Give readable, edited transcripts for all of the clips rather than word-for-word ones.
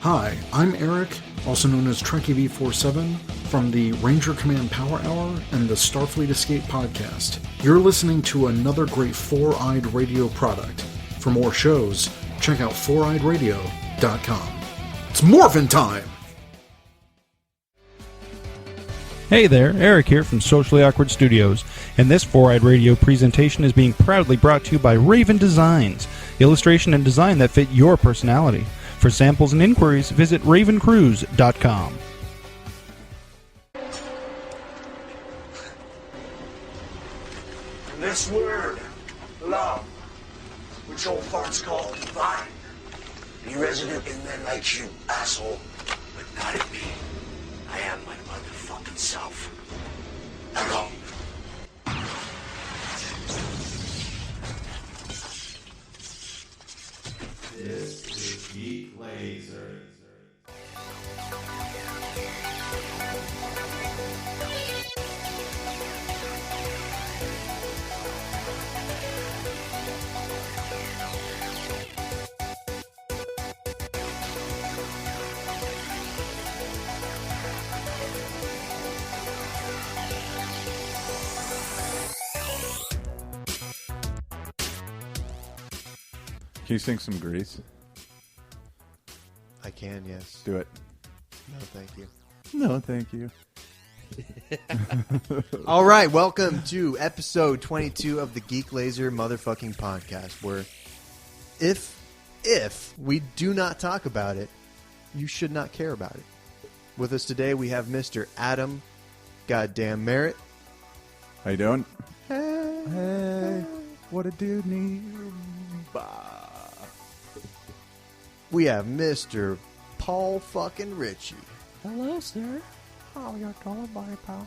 Hi, I'm Eric, also known as Trekkie V47, from the Ranger Command Power Hour and the Starfleet Escape podcast. You're listening to another great Four-Eyed Radio product. For more shows, check out foureyedradio.com. It's morphin' time! Hey there, Eric here from Socially Awkward Studios, and this Four-Eyed Radio presentation is being proudly brought to you by Raven Designs, illustration and design that fit your personality. For samples and inquiries, visit ravencruise.com. This word, love, which old farts call divine, be resident in men like you, asshole, but not in me. I am my motherfucking self. Hello. This is Geek Lazer. Can you sing some Grease? I can, yes. Do it. No, thank you. No, thank you. All right, welcome to episode 22 of the Geek Lazer motherfucking podcast, where if we do not talk about it, you should not care about it. With us today, we have Mr. Adam Goddamn Merritt. How you doing? Hey, what a dude need. We have Mr. Paul fucking Ritchie. Hello, sir. How you doing, my pal?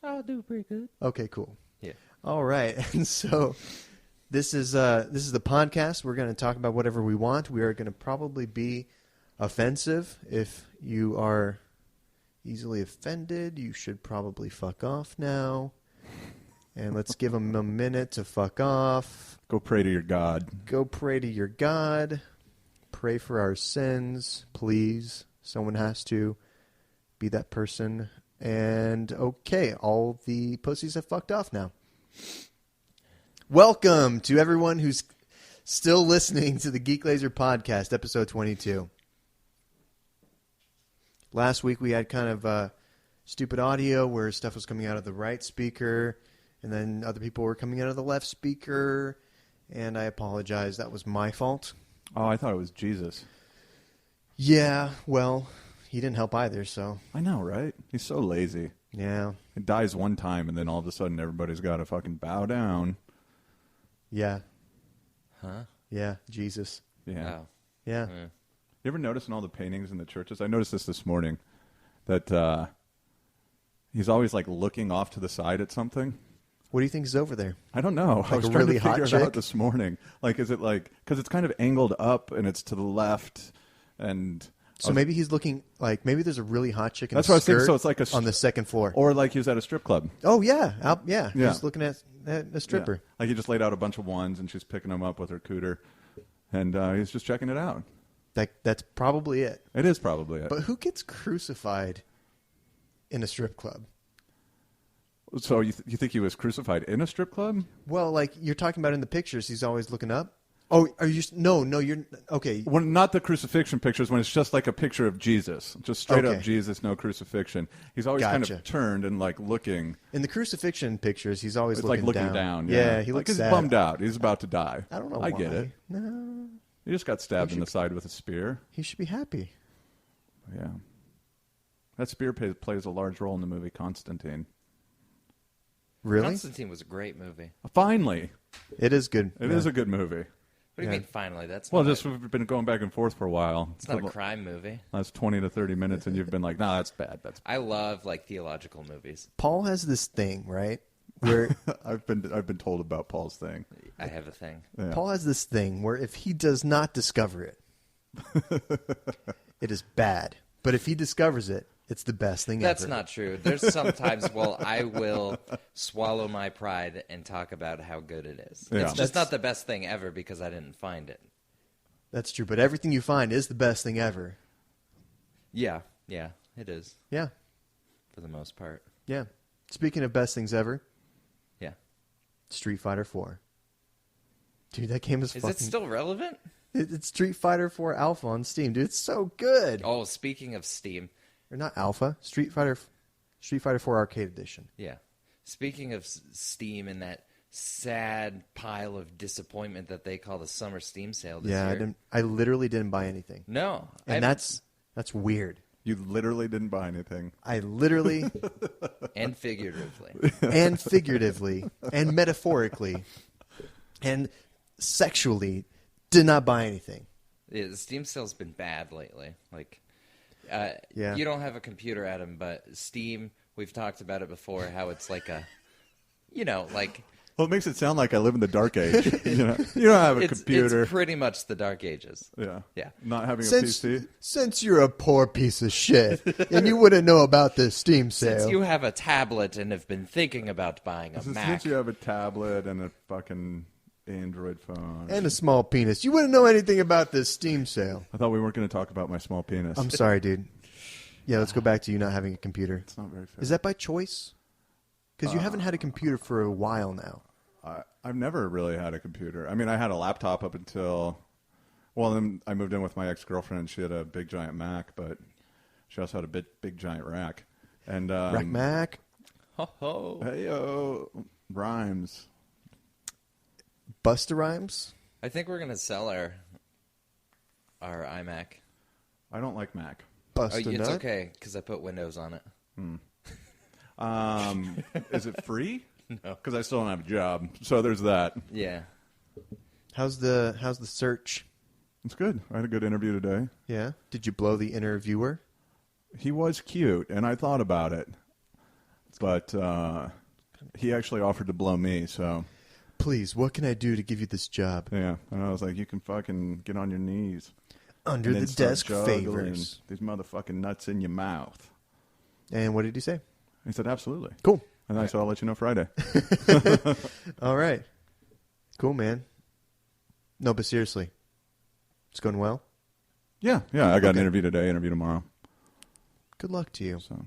I'll do pretty good. Okay, cool. Yeah. All right, and so this is the podcast. We're going to talk about whatever we want. We are going to probably be offensive. If you are easily offended, you should probably fuck off now. And let's give them a minute to fuck off. Go pray to your God. Go pray to your God. Pray for our sins, please. Someone has to be that person. And okay, all the pussies have fucked off now. Welcome to everyone who's still listening to the Geek Lazer podcast, episode 22. Last week we had kind of stupid audio where stuff was coming out of the right speaker, and then other people were coming out of the left speaker, and I apologize. That was my fault. Oh, I thought it was Jesus. Yeah, well, he didn't help either, so. I know, right? He's so lazy. Yeah. He dies one time, and then all of a sudden everybody's got to fucking bow down. Yeah. Huh? Yeah, Jesus. Yeah. Oh. Yeah. You ever notice in all the paintings in the churches? I noticed this morning, that he's always like looking off to the side at something. What do you think is over there? I don't know. Like I was a trying really to figure hot it out chick? this morning. Like, is it like, because it's kind of angled up and it's to the left, and So maybe he's looking like, maybe there's a really hot chick in That's a what I was thinking. skirt So it's like on the second floor. or like he was at a strip club. Oh, yeah. Yeah. Yeah. He's looking at a stripper. Yeah. Like he just laid out a bunch of ones and she's picking them up with her cooter, and he's just checking it out. That's probably it. It is probably it. But who gets crucified in a strip club? So you think he was crucified in a strip club? Well, like you're talking about in the pictures, he's always looking up. Oh, are you? No, you're okay. Well, not the crucifixion pictures, when it's just like a picture of Jesus. Just straight up Jesus, no crucifixion. He's always kind of turned and like looking. In the crucifixion pictures, he's always looking down. Yeah, he looks like he's sad. bummed out. He's about to die. I don't know I why. get it. No. He just got stabbed in the side with a spear. He should be happy. Yeah. That spear plays a large role in the movie Constantine. Really? Constantine was a great movie. Finally. It is good. It is a good movie. What do you mean, finally? That's Well, not just we've been going back and forth for a while. It's not a crime movie. Last 20 to 30 minutes, and you've been like, "Nah, that's bad. That's bad." I love like theological movies. Paul has this thing, right? Where I've been told about Paul's thing. I have a thing. Yeah. Paul has this thing where if he does not discover it, it is bad. But if he discovers it, it's the best thing That's ever. not true. There's sometimes, I will swallow my pride and talk about how good it is. Yeah. It's just not the best thing ever because I didn't find it. That's true, but everything you find is the best thing ever. Yeah, it is Yeah, for the most part. yeah. Speaking of best things ever, Yeah. Street Fighter 4. Dude, that game is Is fucking... it still relevant? It's Street Fighter 4 Alpha on Steam, dude. It's so good. Oh, speaking of Steam, Or not Alpha, Street Fighter 4 Arcade Edition. yeah. Speaking of Steam and that sad pile of disappointment that they call the summer Steam sale this Yeah, year. I literally didn't buy anything. No, And that's weird. You literally didn't buy anything. I literally and figuratively. and figuratively and metaphorically and sexually did not buy anything. Yeah, the Steam sale's been bad lately. Like, Yeah. you don't have a computer, Adam, but Steam. We've talked about it before. How it's like like Well, it makes it sound like I live in the dark age. You don't have a computer. It's pretty much the Dark Ages. Yeah. Yeah. Not having a Since, PC. since you're a poor piece of shit and you wouldn't know about this Steam sale. Since you have a tablet and have been thinking about buying a Mac. Since you have a tablet and a fucking Android phone. and a small penis, you wouldn't know anything about this Steam sale. I thought we weren't going to talk about my small penis. I'm sorry, dude. Yeah, let's go back to you not having a computer. It's not very fair. Is that by choice? Because you haven't had a computer for a while now. I've never really had a computer. I mean, I had a laptop up until... Well, then I moved in with my ex-girlfriend. She had a big, giant Mac, but she also had a big giant rack. And Rack Mac, Ho ho. Hey-yo. Rhymes. Busta Rhymes. I think we're gonna sell our iMac. I don't like Mac. Oh, Busta it's Nut. okay because I put Windows on it. Is it free? No. Because I still don't have a job. So there's that. Yeah. How's the search? It's good. I had a good interview today. Yeah. Did you blow the interviewer? He was cute, and I thought about it. But he actually offered to blow me, so... Please, what can I do to give you this job? Yeah, and I was like, you can fucking get on your knees. Under and the then start desk juggling favors. these motherfucking nuts in your mouth. And what did he say? He said, absolutely. Cool. And I said, I'll let you know Friday. All right. Cool, man. No, but seriously. It's going well? Yeah, I got an Okay. interview today, interview tomorrow. Good luck to you. So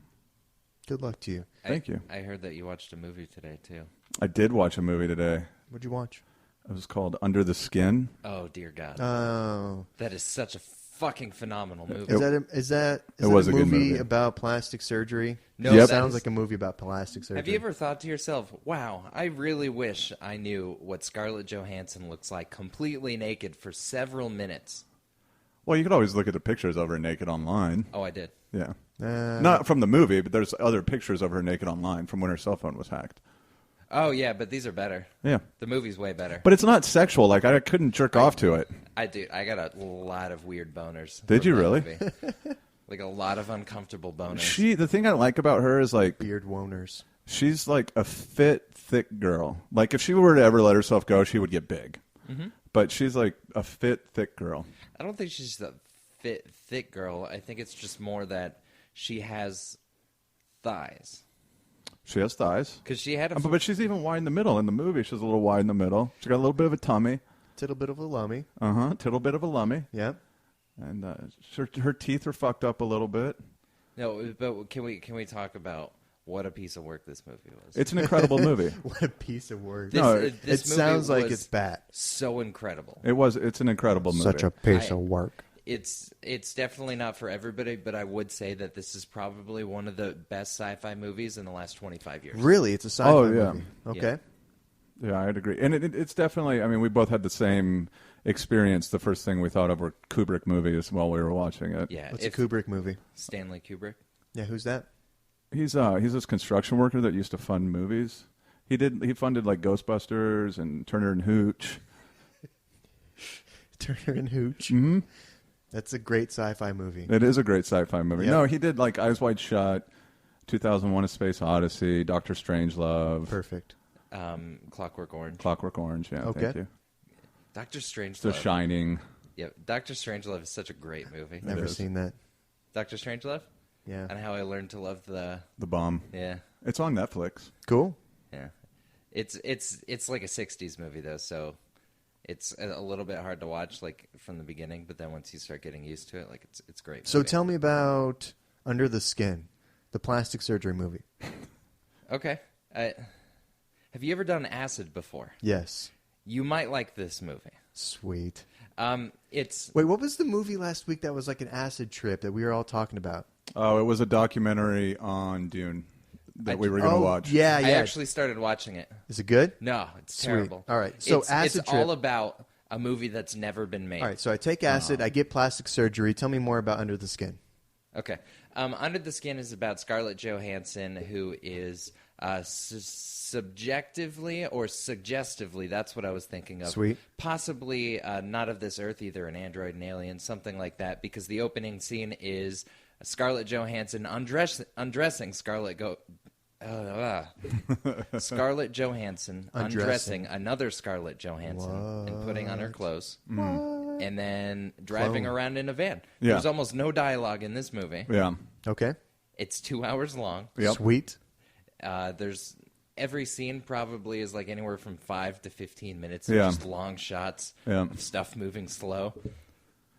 Good luck to you. Thank you. I heard that you watched a movie today too. I did watch a movie today. What'd you watch? It was called Under the Skin. Oh dear God, Oh. that is such a fucking phenomenal movie. Is that was a a good movie. about plastic surgery? No, It that sounds is- like a movie about plastic surgery. Have you ever thought to yourself, wow, I really wish I knew what Scarlett Johansson looks like completely naked for several minutes? Well, you could always look at the pictures of her naked online. Oh, I did. Yeah. Uh, Not from the movie, but there's other pictures of her naked online from when her cell phone was hacked. Oh, yeah, but these are better. Yeah. The movie's way better. But it's not sexual. Like, I couldn't jerk off to it. I got a lot of weird boners. Did from you that really? movie. Like a lot of uncomfortable boners. The thing I like about her is, like, beard woners. she's like a fit, thick girl. Like, if she were to ever let herself go, she would get big. Mm-hmm. But she's like a fit, thick girl. I don't think she's a fit, thick girl. I think it's just more that she has thighs. She has thighs. Because she had a... But she's even wide in the middle. In the movie, she's a little wide in the middle. She got a little bit of a tummy. Tittle bit of a lummy. Tittle bit of a lummy. Yeah. And her teeth are fucked up a little bit. No, but can we talk about what a piece of work this movie was? It's an incredible movie. What a piece of work. This, No, this It movie sounds like was it's bad. so incredible. It's an incredible movie. Such a piece I- of work. It's definitely not for everybody, but I would say that this is probably one of the best sci-fi movies in the last 25 years. Really? It's a sci-fi Oh, yeah. movie. Okay. Yeah, I'd agree. And it's definitely, I mean, we both had the same experience. The first thing we thought of were Kubrick movies while we were watching it. Yeah, What's if a Kubrick movie? Stanley Kubrick. Yeah, who's that? He's this construction worker that used to fund movies. He funded like Ghostbusters and Turner and Hooch. Turner and Hooch. Mm-hmm. That's a great sci-fi movie. It is a great sci-fi movie. Yep. No, he did like Eyes Wide Shut, 2001: A Space Odyssey, Doctor Strangelove, Perfect. Clockwork Orange. Clockwork Orange. Yeah, Okay. thank you. Doctor Strangelove. The Shining. Yeah, Doctor Strangelove is such a great movie. Never is. seen that. Doctor Strangelove? Yeah. And how I learned to love the... The Bomb. Yeah. It's on Netflix. Cool. Yeah. It's like a 60s movie, though, so It's a little bit hard to watch, like, from the beginning, but then once you start getting used to it, like, it's great. So movie. tell me about Under the Skin, the plastic surgery movie. Okay. Have you ever done acid before? Yes. You might like this movie. Sweet. It's Wait, what was the movie last week that was like an acid trip that we were all talking about? Oh, it was a documentary on Dune that we were going to watch. Yeah, yeah. I actually started watching it. Is it good? No, it's Sweet. terrible. All right, so it's acid trip. all about a movie that's never been made. All right, so I take acid, I get plastic surgery. Tell me more about Under the Skin. Okay. Under the Skin is about Scarlett Johansson, who is subjectively or suggestively, that's what I was thinking of. Sweet. Possibly not of this earth, either an android, an alien, something like that, because the opening scene is Scarlett Johansson undressing Scarlett Johansson undressing another Scarlett Johansson and putting on her clothes. And then driving around in a van. Yeah. There's almost no dialogue in this movie. Yeah. Okay. It's 2 hours long. Yep. Sweet. There's every scene probably is like anywhere from 5 to 15 minutes of Yeah. just long shots Yeah. of stuff moving slow.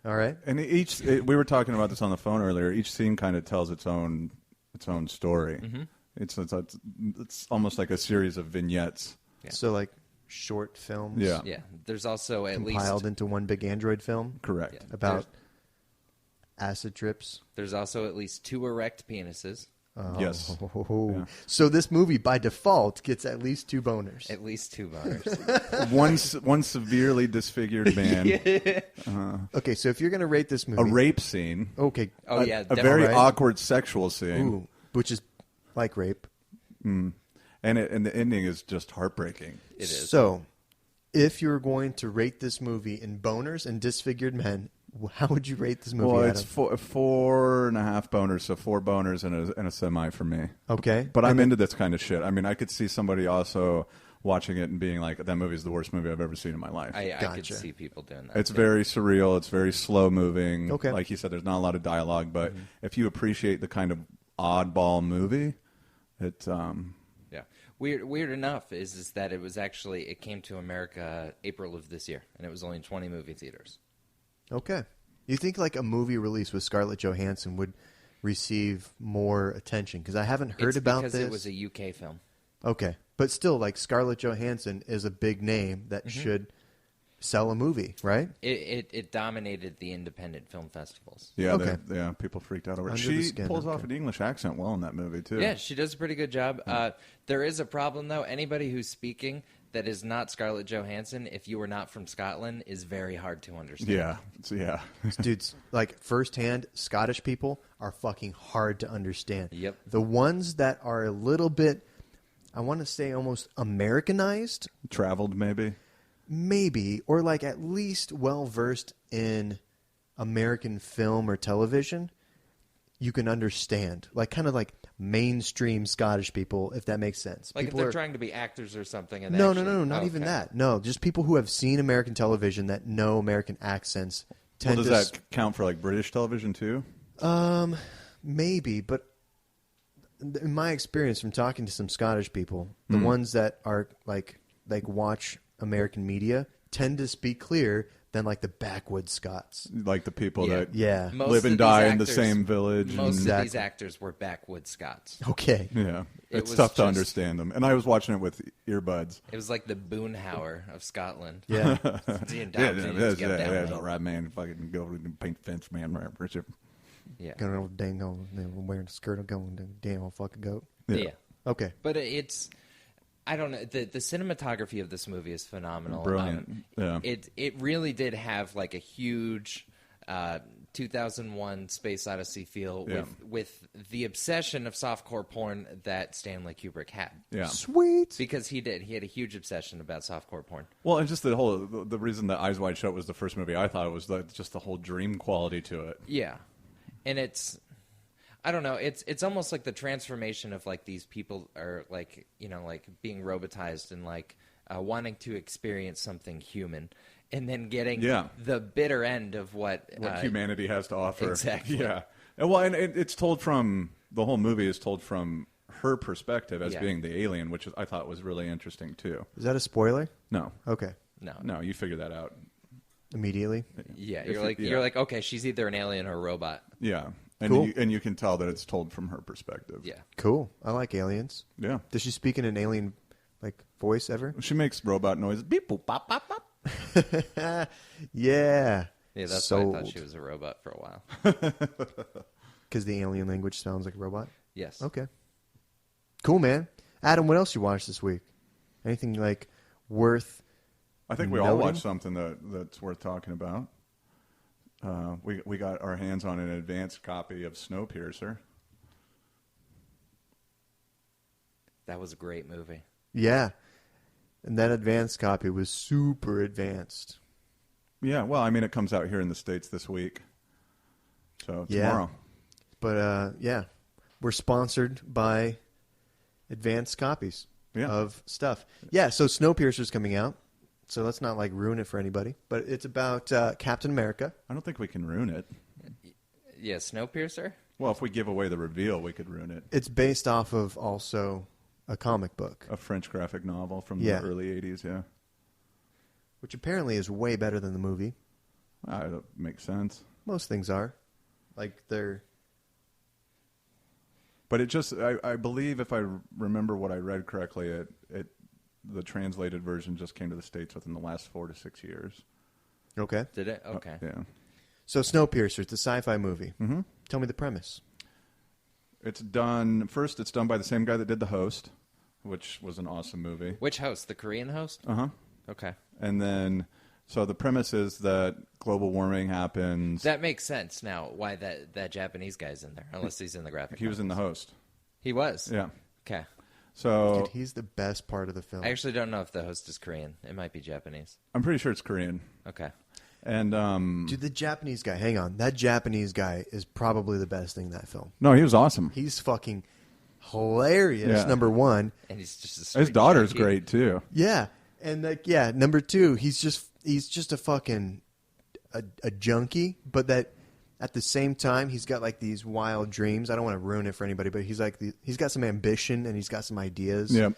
All right. And we were talking about this on the phone earlier. Each scene kind of tells its own story. Mm-hmm. It's almost like a series of vignettes. Yeah. So like short films. Yeah. Yeah, there's also at Compiled least into one big android film Correct. Yeah. about acid trips. there's also at least 2 erect penises. Yes. Oh. Yeah. So this movie by default gets at least 2 boners. At least 2 boners. One severely disfigured man. Okay, so if you're going to rate this movie, A rape scene. okay, Oh yeah, A definitely. very Right. awkward sexual scene. ooh, which is like rape. And the ending is just heartbreaking. It is. So, if you're going to rate this movie in boners and disfigured men, how would you rate this movie? Well, Adam? it's 4.5 boners, so 4 boners and a semi for me. Okay, But And I'm then- into this kind of shit. I mean, I could see somebody also watching it and being like, that movie's the worst movie I've ever seen in my life. I could Gotcha. see people doing that. It's too. very surreal. It's very slow moving. Okay. Like you said, there's not a lot of dialogue, but if you appreciate the kind of oddball movie, it Yeah. Weird enough is that it came to America April of this year, and it was only in 20 movie theaters. Okay. You think like a movie release with Scarlett Johansson would receive more attention? Because I haven't heard It's about because this. it was a UK film. Okay, but still, like Scarlett Johansson is a big name that should sell a movie, right? It dominated the independent film festivals. yeah, Okay. people freaked out over it. Under the She Skin, pulls off okay. an English accent well in that movie too. Yeah, she does a pretty good job. There is a problem, though. Anybody who's speaking that is not Scarlett Johansson, if you are not from Scotland, is very hard to understand. yeah. Dudes, like firsthand, Scottish people are fucking hard to understand. Yep. The ones that are a little bit, I want to say almost Americanized, Traveled maybe. maybe, or like at least well versed in American film or television, you can understand. Like kind of like mainstream Scottish people, if that makes sense. Like People if they're are- trying to be actors or something. And they No, actually, not even okay. that. No, just people who have seen American television that know American accents tend Well, to. does that count for like British television too? Maybe, but in my experience from talking to some Scottish people, the ones that are like watch American media tend to speak clear than like the backwoods Scots. Like the people Yeah. that Yeah. Most live of and these die in the actors- same village. Most and- of these actors were backwoods Scots. Okay. yeah, It it's was tough to just- understand them. And I was watching it with earbuds. It was like the Boonhauer of Scotland. Yeah. That's all right, man. Fucking go and paint fence, man. Yeah. Going on dang on wearing a skirt, going damn on fucking goat. Yeah. Okay. But it's, I don't know, the cinematography of this movie is phenomenal. Brilliant. Yeah. It really did have like a huge 2001 Space Odyssey feel Yeah. with the obsession of softcore porn that Stanley Kubrick had. Yeah. Sweet. Because he did. He had a huge obsession about softcore porn. Well, and just the reason that Eyes Wide Shut was the first movie I thought it was just the whole dream quality to it. Yeah. And it's, I don't know, it's almost like the transformation of like these people are like, you know, like being robotized and like wanting to experience something human and then getting Yeah. the bitter end of what Humanity has to offer. Exactly. Yeah. And it's told from the whole movie is told from her perspective as Yeah. being the alien, which I thought was really interesting too. Is that a spoiler? No. Okay. No, you figure that out. Immediately. Yeah, If you're like, okay, she's either an alien or a robot. Yeah. And Cool. you can tell that it's told from her perspective. Yeah. Cool. I like aliens. Yeah. Does she speak in an alien voice ever? She makes robot noises. Beep, boop, bop, bop, bop. Yeah. Yeah, that's Sold. why I thought she was a robot for a while. Because the alien language sounds like a robot? Yes. Okay. Cool, man. Adam, what else you watched this week? Anything worth I think we all noting? watched something that's worth talking about. We got our hands on an advanced copy of Snowpiercer. That was a great movie. Yeah. And that advanced copy was super advanced. Yeah, well, I mean, it comes out here in the States this week. So Yeah. tomorrow. But, yeah. We're sponsored by advanced copies of stuff. Yeah, so Snowpiercer's coming out. So let's not ruin it for anybody. But it's about Captain America. I don't think we can ruin it. Yeah, Snowpiercer? Well, if we give away the reveal, we could ruin it. It's based off of also a comic book, A French graphic novel from Yeah. the early 80s, yeah. which apparently is way better than the movie. That makes sense. Most things are. They're... But it just, I believe if I remember what I read correctly, the translated version just came to the States within the last 4 to 6 years. Okay. Did it? Okay. Yeah. So Snowpiercer, it's a sci-fi movie. Mm-hmm. Tell me the premise. It's done by the same guy that did The Host, which was an awesome movie. Which host? The Korean host? Uh-huh. Okay. And then, so the premise is that global warming happens. That makes sense now, why that Japanese guy's in there, unless he's in the graphic He was in The Host. He was? Yeah. Okay. So Dude, he's the best part of the film. I actually don't know if the host is Korean. It might be Japanese. I'm pretty sure it's Korean. Okay. And Dude, the Japanese guy, hang on. That Japanese guy is probably the best thing in that film. no, he was awesome. He's fucking hilarious, Yeah. number one. And he's just a His straight daughter's junkie. great too. Yeah. And number two, he's just a fucking a junkie, but that at the same time he's got these wild dreams. I don't want to ruin it for anybody, but he's got some ambition and he's got some ideas. Yep.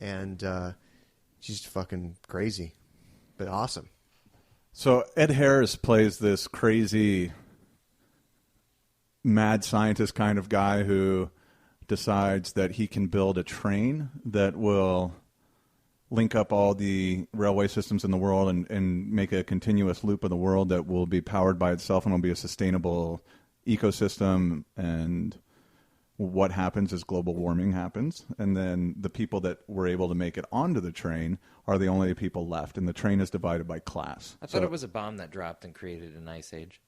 And she's fucking crazy, but awesome. So Ed Harris plays this crazy mad scientist kind of guy who decides that he can build a train that will link up all the railway systems in the world and make a continuous loop of the world that will be powered by itself and will be a sustainable ecosystem. And what happens is global warming happens. And then the people that were able to make it onto the train are the only people left. And the train is divided by class. I thought it was a bomb that dropped and created an ice age.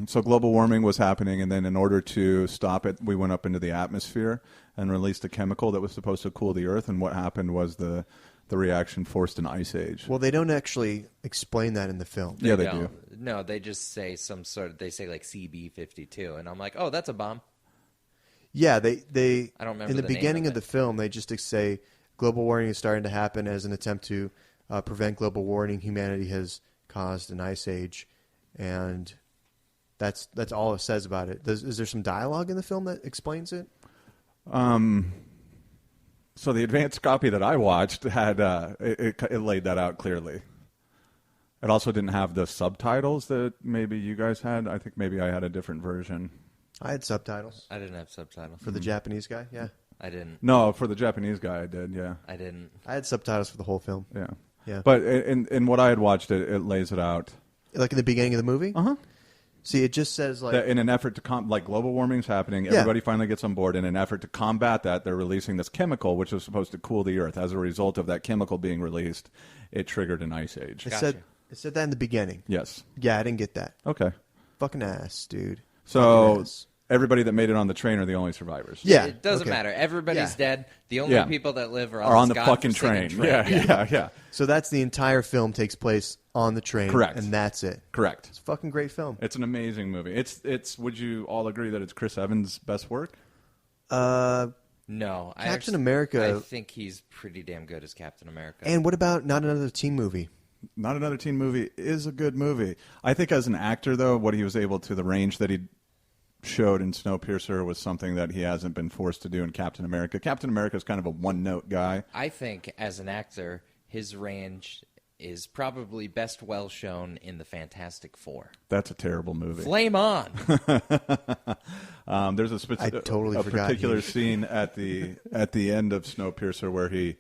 So global warming was happening, and then in order to stop it, we went up into the atmosphere and released a chemical that was supposed to cool the Earth, and what happened was the reaction forced an ice age. Well, they don't actually explain that in the film. Yeah, they don't. do. No, they just say they say CB52, and I'm like, oh, that's a bomb. Yeah, they I don't remember in the the name beginning of of it. the film, they just say global warming is starting to happen as an attempt to prevent global warming. Humanity has caused an ice age, and that's all it says about it. Is there some dialogue in the film that explains it? So the advanced copy that I watched had it laid that out clearly. It also didn't have the subtitles that maybe you guys had. I think maybe I had a different version. I had subtitles I didn't have subtitles. for the Japanese guy. Yeah, I didn't. No, for the Japanese guy I did, yeah. I didn't. I had subtitles for the whole film. Yeah. Yeah. But in what I had watched, it lays it out. Like in the beginning of the movie. Uh-huh. See, it just says That in an effort to global warming's happening, everybody finally gets on board. In an effort to combat that, they're releasing this chemical, which was supposed to cool the Earth. As a result of that chemical being released, it triggered an ice age. it Gotcha. said that in the beginning. Yes. Yeah, I didn't get that. Okay. Fucking ass, dude. So Fucking ass. everybody that made it on the train are the only survivors. Yeah, It doesn't okay. matter. Everybody's Yeah. dead. The only Yeah. people that live are on this the fucking godforsaken train. Yeah. So that's the entire film takes place on the train. Correct. And that's it. Correct. It's a fucking great film. It's an amazing movie. It's. Would you all agree that it's Chris Evans' best work? No, Captain America- I think he's pretty damn good as Captain America. And what about Not Another Teen Movie? Not Another Teen Movie is a good movie. I think as an actor, though, what he was able to, the range that he showed in Snowpiercer was something that he hasn't been forced to do in Captain America. Captain America is kind of a one-note guy. I think as an actor, his range is probably best well shown in the Fantastic Four. That's a terrible movie. Flame on! There's a I totally forgot particular you. scene at the end of Snowpiercer where he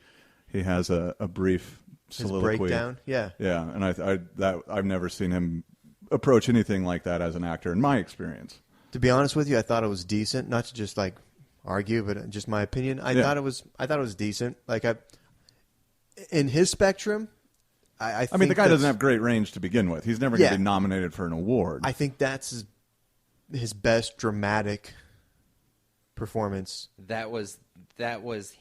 has a brief His soliloquy. breakdown. Yeah. Yeah, and I've never seen him approach anything like that as an actor in my experience. To be honest with you, I thought it was decent. Not to just like argue, but just my opinion. I thought it was decent. Like in his spectrum, I mean, the guy that's- doesn't have great range to begin with. He's never going to Yeah. be nominated for an award. I think that's his best dramatic performance. That was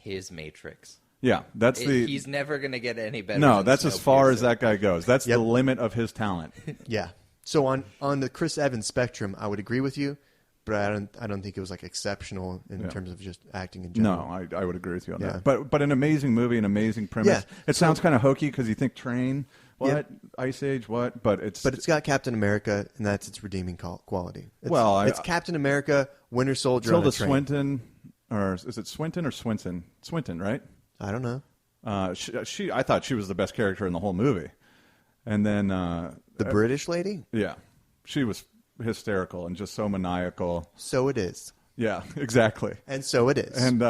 his Matrix. Yeah, that's He's never going to get any better. No, than that's as far as Snowpiercer. that guy goes. That's Yep. the limit of his talent. Yeah. So on the Chris Evans spectrum, I would agree with you, but I don't think it was like exceptional in terms of just acting in general. No, I would agree with you on Yeah. that. But an amazing movie, an amazing premise. Yeah. It sounds kind of hokey because you think train, what? Ice Age, what? But it's got Captain America, and that's its redeeming quality. It's, Well, it's Captain America, Winter Soldier on a Tilda train. Swinton, or is it Swinton or Swinson? Swinton, right? I don't know. I thought she was the best character in the whole movie. And then The British lady? yeah, she was hysterical and just so maniacal. So it is. Yeah, exactly. And so it is. And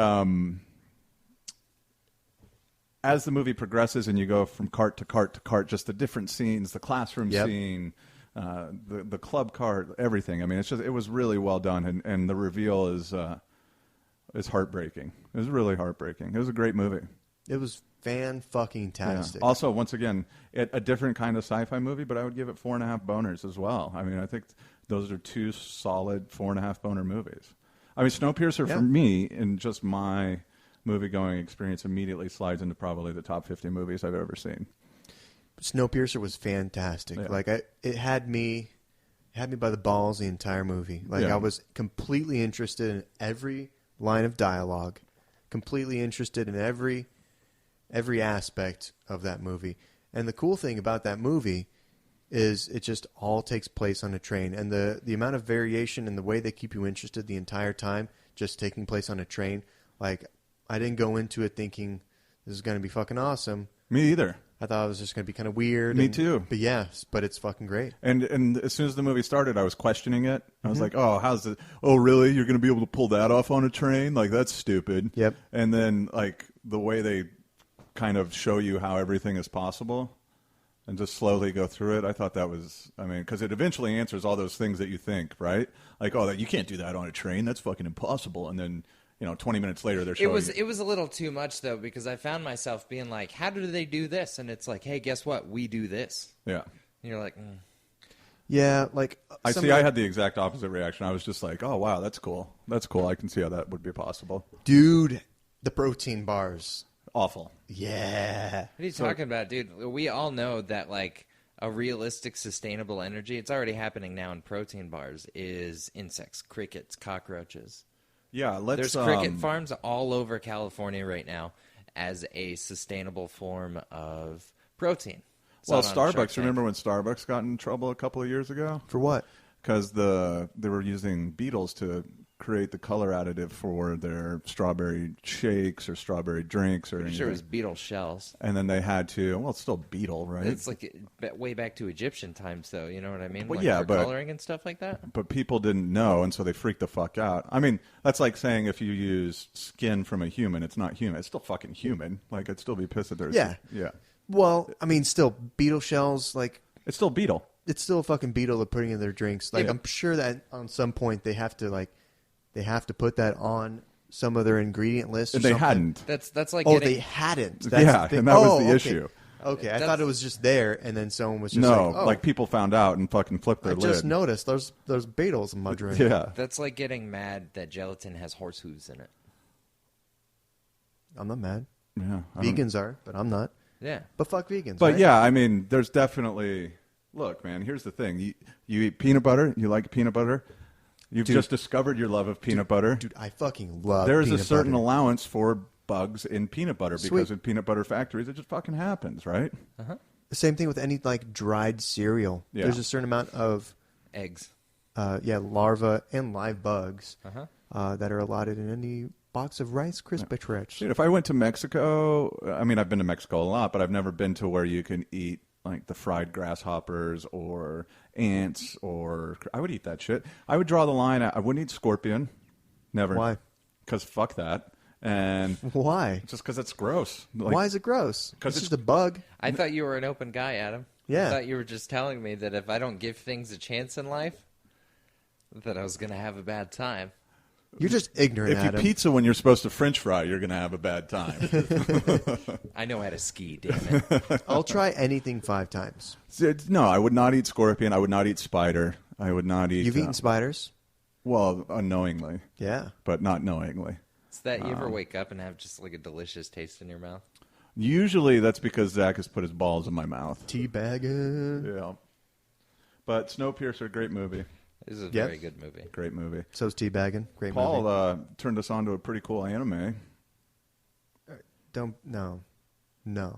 as the movie progresses and you go from cart to cart to cart, just the different scenes, the classroom Yep. scene, the club cart, everything. I mean, it was really well done, and the reveal is heartbreaking. It was really heartbreaking. It was a great movie. It was fan-fucking-tastic. Yeah. Also, once again, a different kind of sci-fi movie, but I would give it 4.5 boners as well. I mean, I think those are two solid 4.5 boner movies. I mean, Snowpiercer for me, in just my movie-going experience, immediately slides into probably the top 50 movies I've ever seen. Snowpiercer was fantastic. Yeah. Like it had me by the balls the entire movie. Like Yeah. I was completely interested in every line of dialogue, completely interested in every aspect of that movie. And the cool thing about that movie is it just all takes place on a train, and the amount of variation and the way they keep you interested the entire time just taking place on a train. Like I didn't go into it thinking this is going to be fucking awesome. Me either. I thought it was just going to be kind of weird. Me too. But yes, but it's fucking great. And as soon as the movie started, I was questioning it. I Mm-hmm. was like, "Oh, how's it? Oh, really? You're going to be able to pull that off on a train? Like that's stupid." Yep. And then like the way they kind of show you how everything is possible, and just slowly go through it. I thought that was, I mean, because it eventually answers all those things that you think, right? Like, oh, you can't do that on a train. That's fucking impossible. And then 20 minutes later, they're showing It was a little too much though, because I found myself being like, "How do they do this?" And it's like, "Hey, guess what? We do this." Yeah. And you're like, Yeah, like I some see. of I the- had the exact opposite reaction. I was just like, "Oh wow, that's cool. That's cool. I can see how that would be possible." dude, the protein bars. Awful. Yeah. "What are you talking about, dude?" We all know that like a realistic, sustainable energy. It's already happening now in protein bars. Is insects, crickets, cockroaches. Yeah, let's. There's cricket farms all over California right now as a sustainable form of protein. Well, Saw it on Shark Starbucks. Tank. Remember when Starbucks got in trouble a couple of years ago? For what? Because they were using beetles to create the color additive for their strawberry shakes or strawberry drinks or I'm anything. sure it was beetle shells. And then they had to. Well, it's still beetle, right? It's like way back to Egyptian times, though. You know what I mean? Well, like yeah, for but- coloring and stuff like that. But people didn't know, and so they freaked the fuck out. I mean, that's like saying if you use skin from a human, it's not human. It's still fucking human. Like, it'd still be pissed at their... Yeah. Yeah. Well, I mean, still, beetle shells, like, It's still beetle. it's still a fucking beetle they're putting in their drinks. Like, Yeah. I'm sure that on some point they have to put that on some of their ingredient list or And they something. hadn't. That's like Oh, getting, they hadn't. Yeah, the thing. and that was Oh, the okay. issue. Okay, I That's- thought it was just there, and then someone was just No, like, oh, like people found out and fucking flipped their I lid. just noticed there's beetles in my drink. Yeah. That's like getting mad that gelatin has horse hooves in it. I'm not mad. Yeah. I don't- Vegans are, but I'm not. Yeah. But fuck vegans. But right? yeah, I mean, there's definitely. Look, man. Here's the thing. You eat peanut butter. You like peanut butter. You've just discovered your love of peanut butter. Dude, I fucking love There's a peanut certain butter. allowance for bugs in peanut butter because Sweet. in peanut butter factories, it just fucking happens, right? The same thing with any like dried cereal. Yeah. There's a certain amount of Eggs. larvae and live bugs Uh-huh. that are allotted in any box of Rice Krispie treats. Dude, if I went to Mexico, I mean, I've been to Mexico a lot, but I've never been to where you can eat like the fried grasshoppers or ants, or I would eat that shit. I would draw the line. I wouldn't eat scorpion. Never. Why? Because fuck that. And Why? just because it's gross. Like, Why is it gross? 'cause It's it's- just a bug. I thought you were an open guy, Adam. Yeah. I thought you were just telling me that if I don't give things a chance in life, that I was going to have a bad time. You're just ignorant, if you Adam. pizza when you're supposed to French fry, you're going to have a bad time. I know how to ski, damn it. I'll try anything 5 times. No, I would not eat scorpion. I would not eat spider. I would not eat. You've eaten spiders? Well, unknowingly, Yeah. but not knowingly. It's that you ever wake up and have just like a delicious taste in your mouth? Usually that's because Zach has put his balls in my mouth. Teabagging. Yeah. But Snowpiercer, great movie. This is a Yep. very good movie. Great movie. So's teabagging. Great Paul movie. turned us on to a pretty cool anime. No.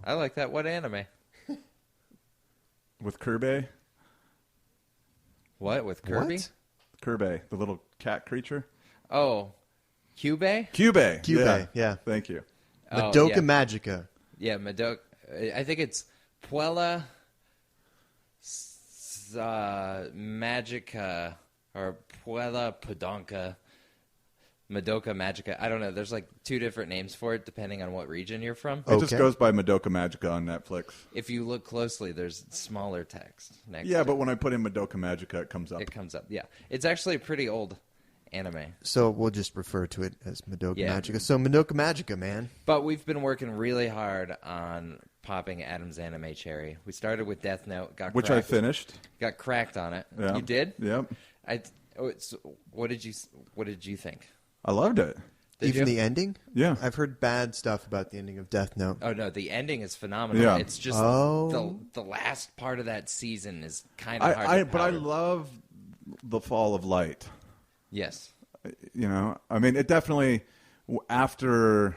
I like that. What anime? With Kirby. What, with Kirby? What? Kirby, the little cat creature. Oh, Cube? Cube. Yeah. Thank you. Oh, Madoka yeah. Magica. Yeah, Madoka. I think it's Puella Magica or Puella Podonka. Madoka Magica. I don't know. There's like 2 different names for it depending on what region you're from. It just Okay. goes by Madoka Magica on Netflix. If you look closely, there's smaller text next Yeah, to but it. when I put in Madoka Magica, it comes up. It comes up. Yeah. It's actually a pretty old anime. So we'll just refer to it as Madoka Yeah. Magica. So Madoka Magica, man. But we've been working really hard on popping Adam's anime cherry. We started with Death Note, got Which cracked. I finished. Got cracked on it. Yeah. You did? Yep. What did you think? I loved it. Did Even you? the ending? Yeah. I've heard bad stuff about the ending of Death Note. Oh no, the ending is phenomenal. Yeah. It's just Oh. the last part of that season is kind of hard to But I powder. love the fall of light. Yes. You know, I mean, it definitely after.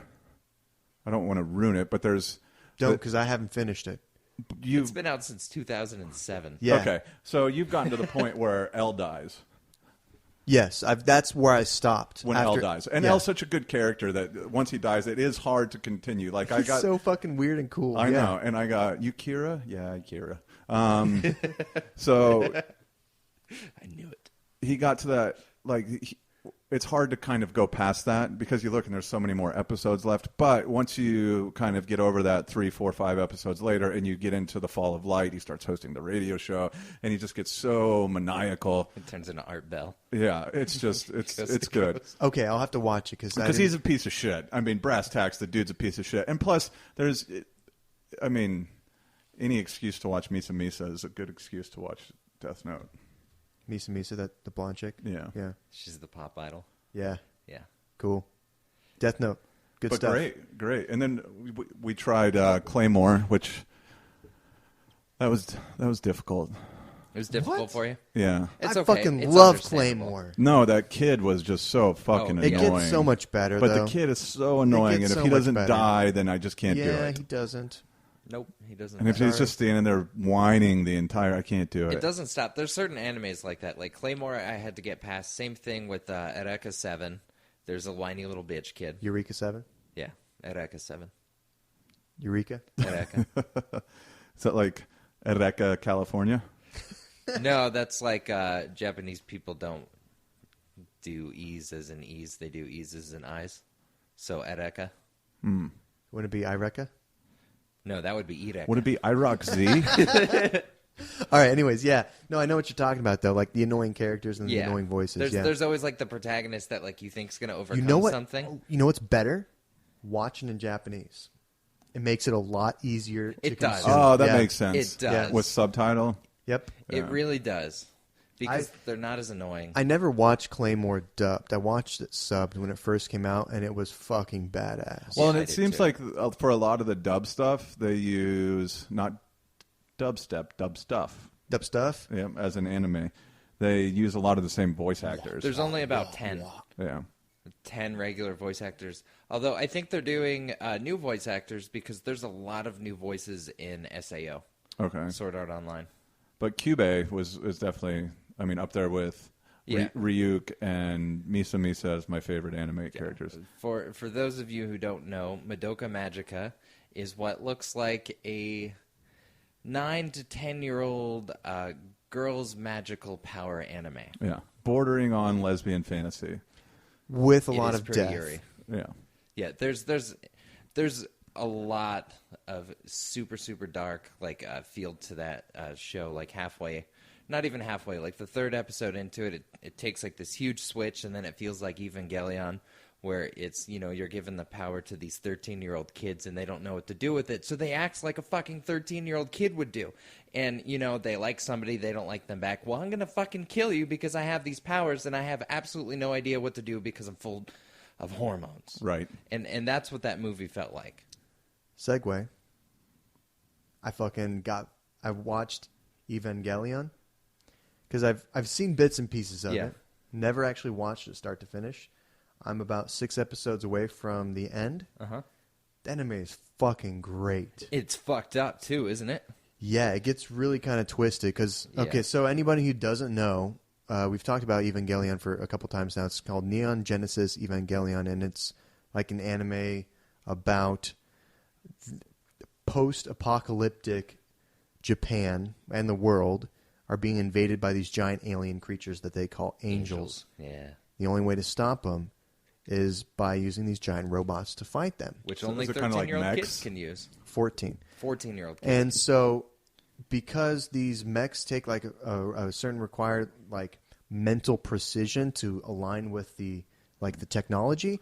I don't want to ruin it, but there's. Don't, because I haven't finished it. It's been out since 2007. Yeah. Okay, so you've gotten to the point where L dies. Yes, that's where I stopped. When L dies, and yeah. L's such a good character that once he dies, it is hard to continue. Like I He's got so fucking weird and cool. I yeah. know, and I got you, Kira. Yeah, Kira. So I knew it. he got to that. Like, it's hard to kind of go past that because you look and there's so many more episodes left. But once you kind of get over that 3, 4, 5 episodes later, and you get into the Fall of Light, he starts hosting the radio show, and he just gets so maniacal. It turns into Art Bell. Yeah, it's just it's Goes it's to good. Ghost. Okay, I'll have to watch it Because he's a piece of shit. I mean, brass tacks, the dude's a piece of shit. And plus, I mean, any excuse to watch Misa Misa is a good excuse to watch Death Note. Misa, that the blonde chick. Yeah. Yeah. She's the pop idol. Yeah. Yeah. Cool. Death Note. Good But stuff. great. And then we tried Claymore, which that was difficult. It was difficult What? for you? Yeah. It's I okay. fucking It's love understandable. Claymore. No, that kid was just so fucking Oh, It annoying. gets so much better, But though. the kid is so annoying, gets and if so he much doesn't better. die, then I just can't do Yeah, it. he doesn't. Nope, he doesn't. And if he's just standing there whining the entire, I can't do it. It doesn't stop. There's certain animes like that. Like Claymore, I had to get past. Same thing with Eureka 7. There's a whiny little bitch kid. Eureka 7? Yeah, Eureka 7. Eureka? Eureka. Is that like Eureka, California? No, that's like Japanese people don't do E's as in E's. They do E's as in I's. So Eureka. Wouldn't it be Eureka? No, that would be Eureka. Would it be IROC Z? All right, anyways, yeah. No, I know what you're talking about, though. Like the annoying characters and the annoying voices. There's always like the protagonist that like you think's going to overcome You know what? something. You know what's better? Watching in Japanese. It makes it a lot easier to It does. consume. Oh, that Yeah. makes sense. It does. With subtitle? Yep. It really does. Because they're not as annoying. I never watched Claymore dubbed. I watched it subbed when it first came out, and it was fucking badass. Well, and I it did seems too. like for a lot of the dub stuff, they use not dubstep, dub stuff. Dub stuff? Yeah, as an anime. They use a lot of the same voice actors. There's only about 10. Yeah. 10 regular voice actors. Although I think they're doing new voice actors because there's a lot of new voices in SAO. Okay. Sword Art Online. But Cube was definitely, I mean, up there with Yeah. Ryuk and Misa Misa as my favorite anime characters. For those of you who don't know, Madoka Magica is what looks like a 9 to 10-year-old girls' magical power anime. Yeah, bordering on lesbian fantasy. With a It lot is of pretty death. eerie. Yeah. Yeah, there's a lot of super dark feel to that show. Like halfway, not even halfway. Like the third episode into it, it takes like this huge switch, and then it feels like Evangelion, where it's you're giving the power to these 13-year-old kids, and they don't know what to do with it, so they act like a fucking 13-year-old kid would do. And they like somebody, they don't like them back. Well, I'm gonna fucking kill you because I have these powers, and I have absolutely no idea what to do because I'm full of hormones. Right. And that's what that movie felt like. Segue. I watched Evangelion because I've seen bits and pieces of it. Never actually watched it start to finish. I'm about 6 episodes away from the end. Uh-huh. The anime is fucking great. It's fucked up too, isn't it? Yeah, it gets really kind of twisted because, Yeah. so anybody who doesn't know, we've talked about Evangelion for a couple times now. It's called Neon Genesis Evangelion, and it's like an anime about post-apocalyptic Japan and the world are being invaded by these giant alien creatures that they call angels. Yeah. The only way to stop them is by using these giant robots to fight them. Which So only is it kinda like 13-year-old mechs? kids can use. 14. 14-year-old kids. And so, because these mechs take like a certain required like mental precision to align with the technology,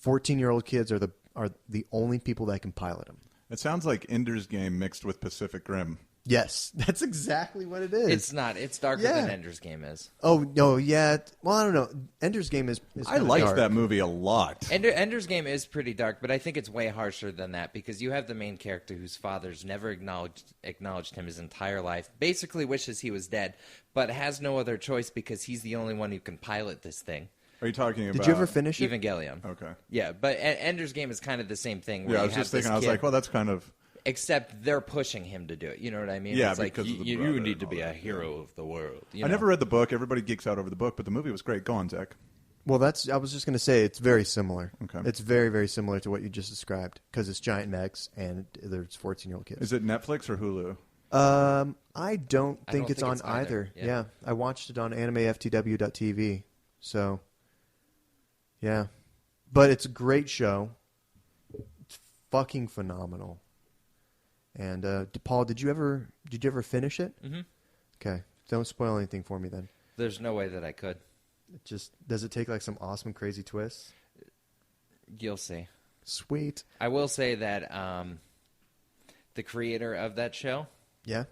14-year-old kids are the only people that can pilot them. It sounds like Ender's Game mixed with Pacific Rim. Yes, that's exactly what it is. It's not. It's darker Yeah. than Ender's Game is. Oh no, yeah. Well, I don't know. Ender's Game is I kinda liked dark. that movie a lot. Ender's Game is pretty dark, but I think it's way harsher than that because you have the main character whose father's never acknowledged him his entire life, basically wishes he was dead, but has no other choice because he's the only one who can pilot this thing. Are you talking about? Did you ever finish it? Evangelion. Okay. Yeah, but Ender's Game is kind of the same thing. Where Yeah, I you was have just thinking. this I was kid, like, well, that's kind of. except they're pushing him to do it. You know what I mean? Yeah, it's like because of the you brother need and to all be a that, hero of the world. I never read the book. Everybody geeks out over the book, but the movie was great. Go on, Zach. Well, I was just going to say it's very similar. Okay. It's very, very similar to what you just described because it's giant mechs and there's 14-year-old kids. Is it Netflix or Hulu? I don't think it's on it's either. Yeah, I watched it on animeftw.tv. So, yeah. But it's a great show. It's fucking phenomenal. And Paul, did you ever finish it? Mm-hmm. Okay. Don't spoil anything for me then. There's no way that I could. Does it take like some awesome crazy twists? You'll see. Sweet. I will say that the creator of that show Yeah.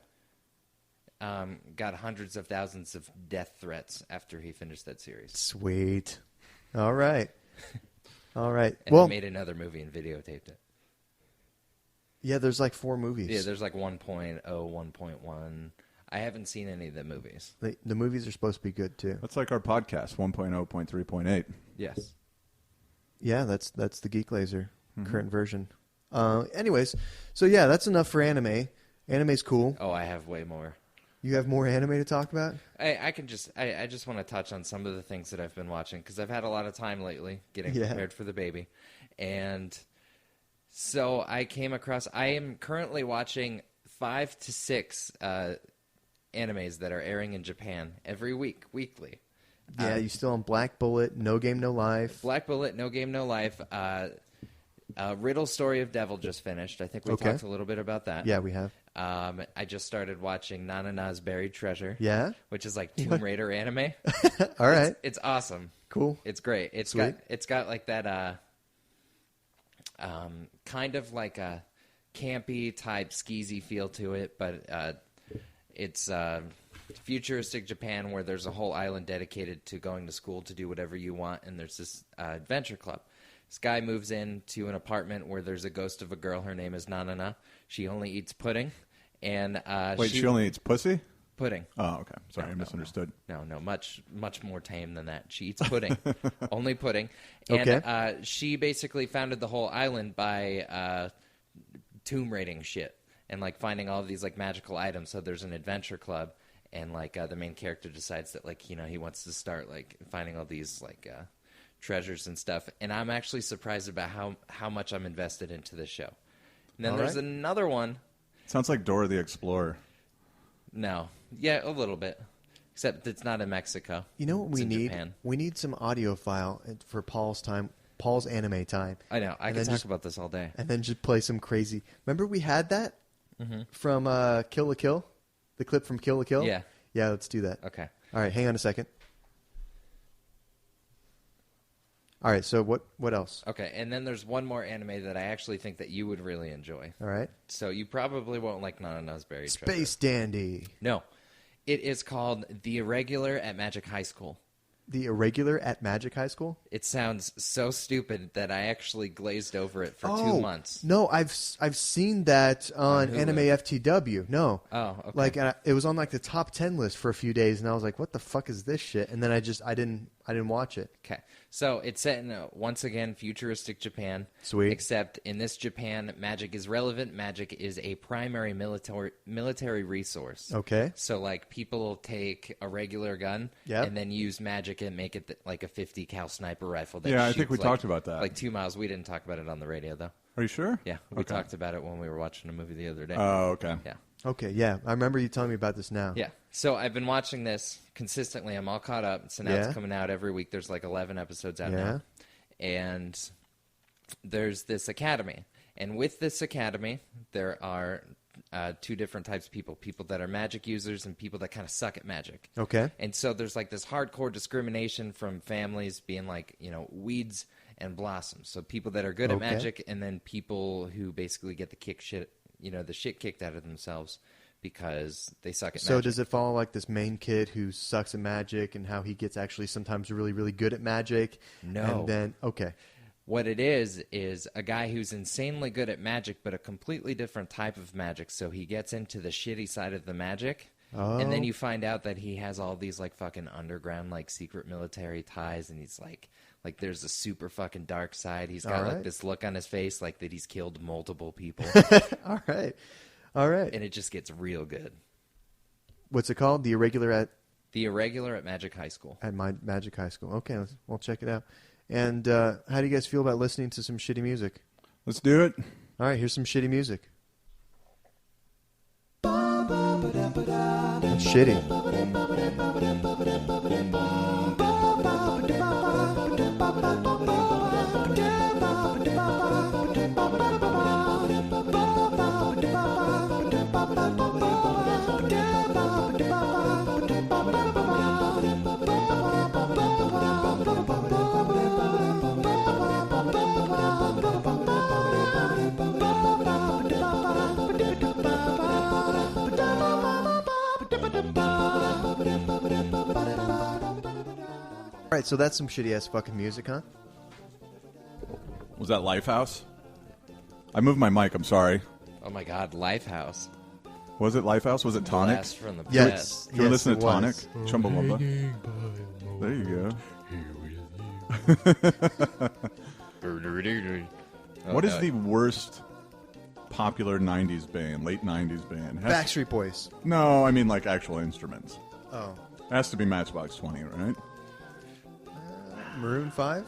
got hundreds of thousands of death threats after he finished that series. Sweet. All right. All right. And Well, they made another movie and videotaped it. yeah, there's like 4 movies. Yeah, there's like 1.0, 1.1. I haven't seen any of the movies. The movies are supposed to be good too. That's like our podcast, 1.0.3.8. Yes. Yeah, that's the Geek Lazer current version. Anyways, so yeah, that's enough for anime. Anime's cool. Oh, I have way more. You have more anime to talk about? I just want to touch on some of the things that I've been watching because I've had a lot of time lately getting Yeah. prepared for the baby. And so I am currently watching 5 to 6 animes that are airing in Japan every weekly. Yeah, you still on Black Bullet, No Game No Life. Black Bullet, No Game No Life. Riddle Story of Devil just finished. I think we Okay. talked a little bit about that. Yeah, we have. I just started watching Nanana's Buried Treasure. Yeah? Which is like Tomb Raider anime. All right. It's awesome. Cool. It's great. It's Sweet. got like that kind of like a campy type skeezy feel to it, but it's futuristic Japan where there's a whole island dedicated to going to school to do whatever you want, and there's this adventure club. This guy moves into an apartment where there's a ghost of a girl. Her name is Nanana. She only eats pudding, and Wait, she only eats pussy? pudding. Oh, okay. Sorry, I No, misunderstood. No, much more tame than that. She eats pudding, only pudding. And Okay. she basically founded the whole island by tomb raiding shit and like finding all of these like magical items. So there's an adventure club, and like the main character decides that like he wants to start like finding all these like treasures and stuff. And I'm actually surprised about how much I'm invested into this show. And then All there's right. another one Sounds like Dora the Explorer. No. Yeah, a little bit. Except it's not in Mexico. You know what It's we in need? Japan. We need some audio file for Paul's anime time. I know. I And can then talk just- about this all day. And then just play some crazy. Remember we had that from Kill la Kill? The clip from Kill la Kill? Yeah. Yeah, let's do that. Okay. All right, hang on a second. All right, so what else? Okay, and then there's one more anime that I actually think that you would really enjoy. All right. So you probably won't like Nana Nosberry Treasure. Space Dandy. No. It is called The Irregular at Magic High School. The Irregular at Magic High School? It sounds so stupid that I actually glazed over it for 2 months. No, I've seen that on Hulu. Anime FTW. No. Oh, okay. Like it was on like the top 10 list for a few days and I was like, what the fuck is this shit? And then I didn't watch it. Okay. So it's set in, once again, futuristic Japan. Sweet. Except in this Japan, magic is relevant. Magic is a primary military resource. Okay. So, like, people will take a regular gun Yep. and then use magic and make it like a 50 cal sniper rifle. That Yeah, I think shoots, we like- talked about that. Like 2 miles. We didn't talk about it on the radio, though. Are you sure? Yeah, we Okay. talked about it when we were watching a movie the other day. Oh, okay. Yeah. Okay, yeah. I remember you telling me about this now. Yeah. So I've been watching this consistently. I'm all caught up. So now Yeah. it's coming out every week. There's like 11 episodes out Yeah. now. And there's this academy. And with this academy, there are 2 different types of people. People that are magic users and people that kind of suck at magic. Okay. And so there's like this hardcore discrimination from families being like, weeds and blossoms. So people that are good at Okay. magic and then people who basically get the shit kicked out of themselves because they suck at So magic. does it follow like this main kid who sucks at magic and how he gets actually sometimes really, really good at magic? No. And then, okay. What it is a guy who's insanely good at magic, but a completely different type of magic. So he gets into the shitty side of the magic. And then you find out that he has all these like fucking underground like secret military ties, and he's like there's a super fucking dark side. He's got All right. like this look on his face like that he's killed multiple people. All right. All right. And it just gets real good. What's it called? The Irregular The Irregular at Magic High School. at my Magic High School. Okay, we'll check it out. And how do you guys feel about listening to some shitty music? Let's do it. All right, here's some shitty music. Shitty. All right, so that's some shitty ass fucking music, huh? Was that Lifehouse? I moved my mic. I'm sorry. Oh my God, Lifehouse. Was it Lifehouse? Was it Tonic? Blast from the Yes. past. You ever listen to it Tonic? was. Chumbawamba. There you go. What is the worst popular 90s band, late 90s band? Backstreet Boys. No, I mean like actual instruments. Oh. It has to be Matchbox 20, right? Maroon 5?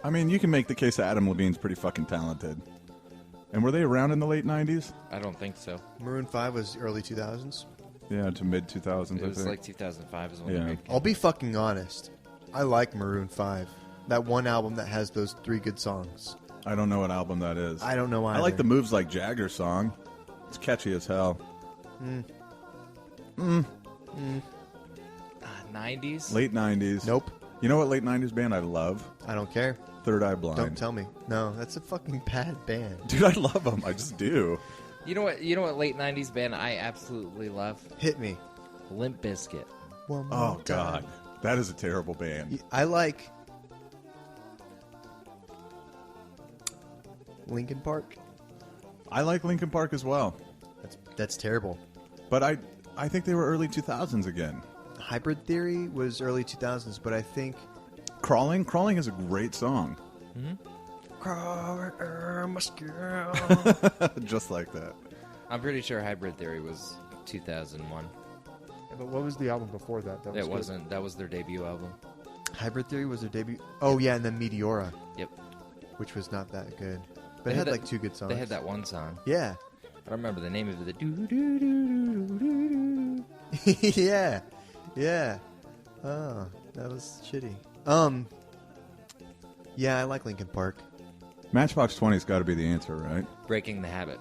I mean, you can make the case that Adam Levine's pretty fucking talented. And were they around in the late 90s? I don't think so. Maroon 5 was early 2000s. Yeah, to mid 2000s, It I was think. like 2005 is when Yeah. they made. I'll be fucking honest. I like Maroon 5. That one album that has those 3 good songs. I don't know what album that is. I don't know either. I like the Moves Like Jagger song. It's catchy as hell. 90s? Late 90s. Nope. You know what late 90s band I love? I don't care. Third Eye Blind. Don't tell me. No, that's a fucking bad band. Dude, I love them. I just do. You know what late 90s band I absolutely love? Hit me. Limp Bizkit. One more Oh, time. God. That is a terrible band. I like Linkin Park. I like Linkin Park as well. That's terrible. But I think they were early 2000s again. Hybrid Theory was early 2000s, but I think Crawling is a great song. Just like that. I'm pretty sure Hybrid Theory was 2001. But what was the album before that? That wasn't. That was their debut album. Hybrid Theory was their debut. Oh yeah, and then Meteora, Yep. which was not that good. But it had like 2 good songs. They had that one song. Yeah. I don't remember the name of it. The do-do-do-do-do-do-do. Yeah. Yeah. Oh, that was shitty. Yeah, I like Linkin Park. Matchbox 20's got to be the answer, right? Breaking the Habit.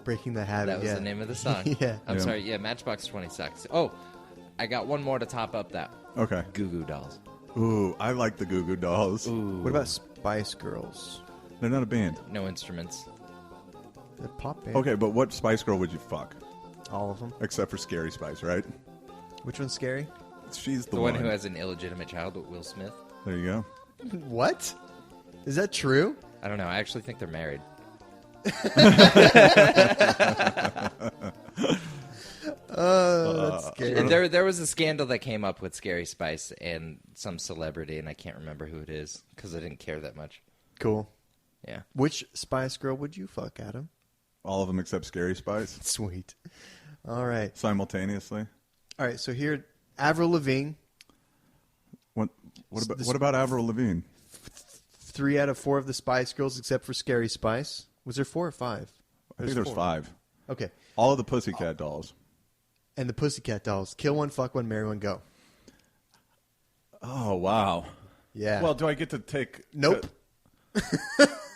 Breaking the Habit. That was yeah. the name of the song. Yeah. I'm Yeah. sorry. Yeah, Matchbox 20 sucks. Oh, I got one more to top up that. Okay. Goo Goo Dolls. Ooh, I like the Goo Goo Dolls. Ooh. What about Spice Girls? They're not a band. No instruments. The pop band. Okay, but what Spice Girl would you fuck? All of them. Except for Scary Spice, right? Which one's scary? She's the The one who has an illegitimate child with Will Smith. There you go. What? Is that true? I don't know. I actually think they're married. Oh, that's scary. There was a scandal that came up with Scary Spice and some celebrity, and I can't remember who it is because I didn't care that much. Cool. Yeah. Which Spice Girl would you fuck, Adam? All of them except Scary Spice. Sweet. All right. Simultaneously. All right, so here, Avril Lavigne, What about Avril Lavigne? 3 out of 4 of the Spice Girls except for Scary Spice. Was there 4 or 5? I think there's 4. 5. Okay. All of the Pussycat Dolls. And the Pussycat Dolls. Kill one, fuck one, marry one, go. Oh, wow. Yeah. Well, do I get to take... Nope.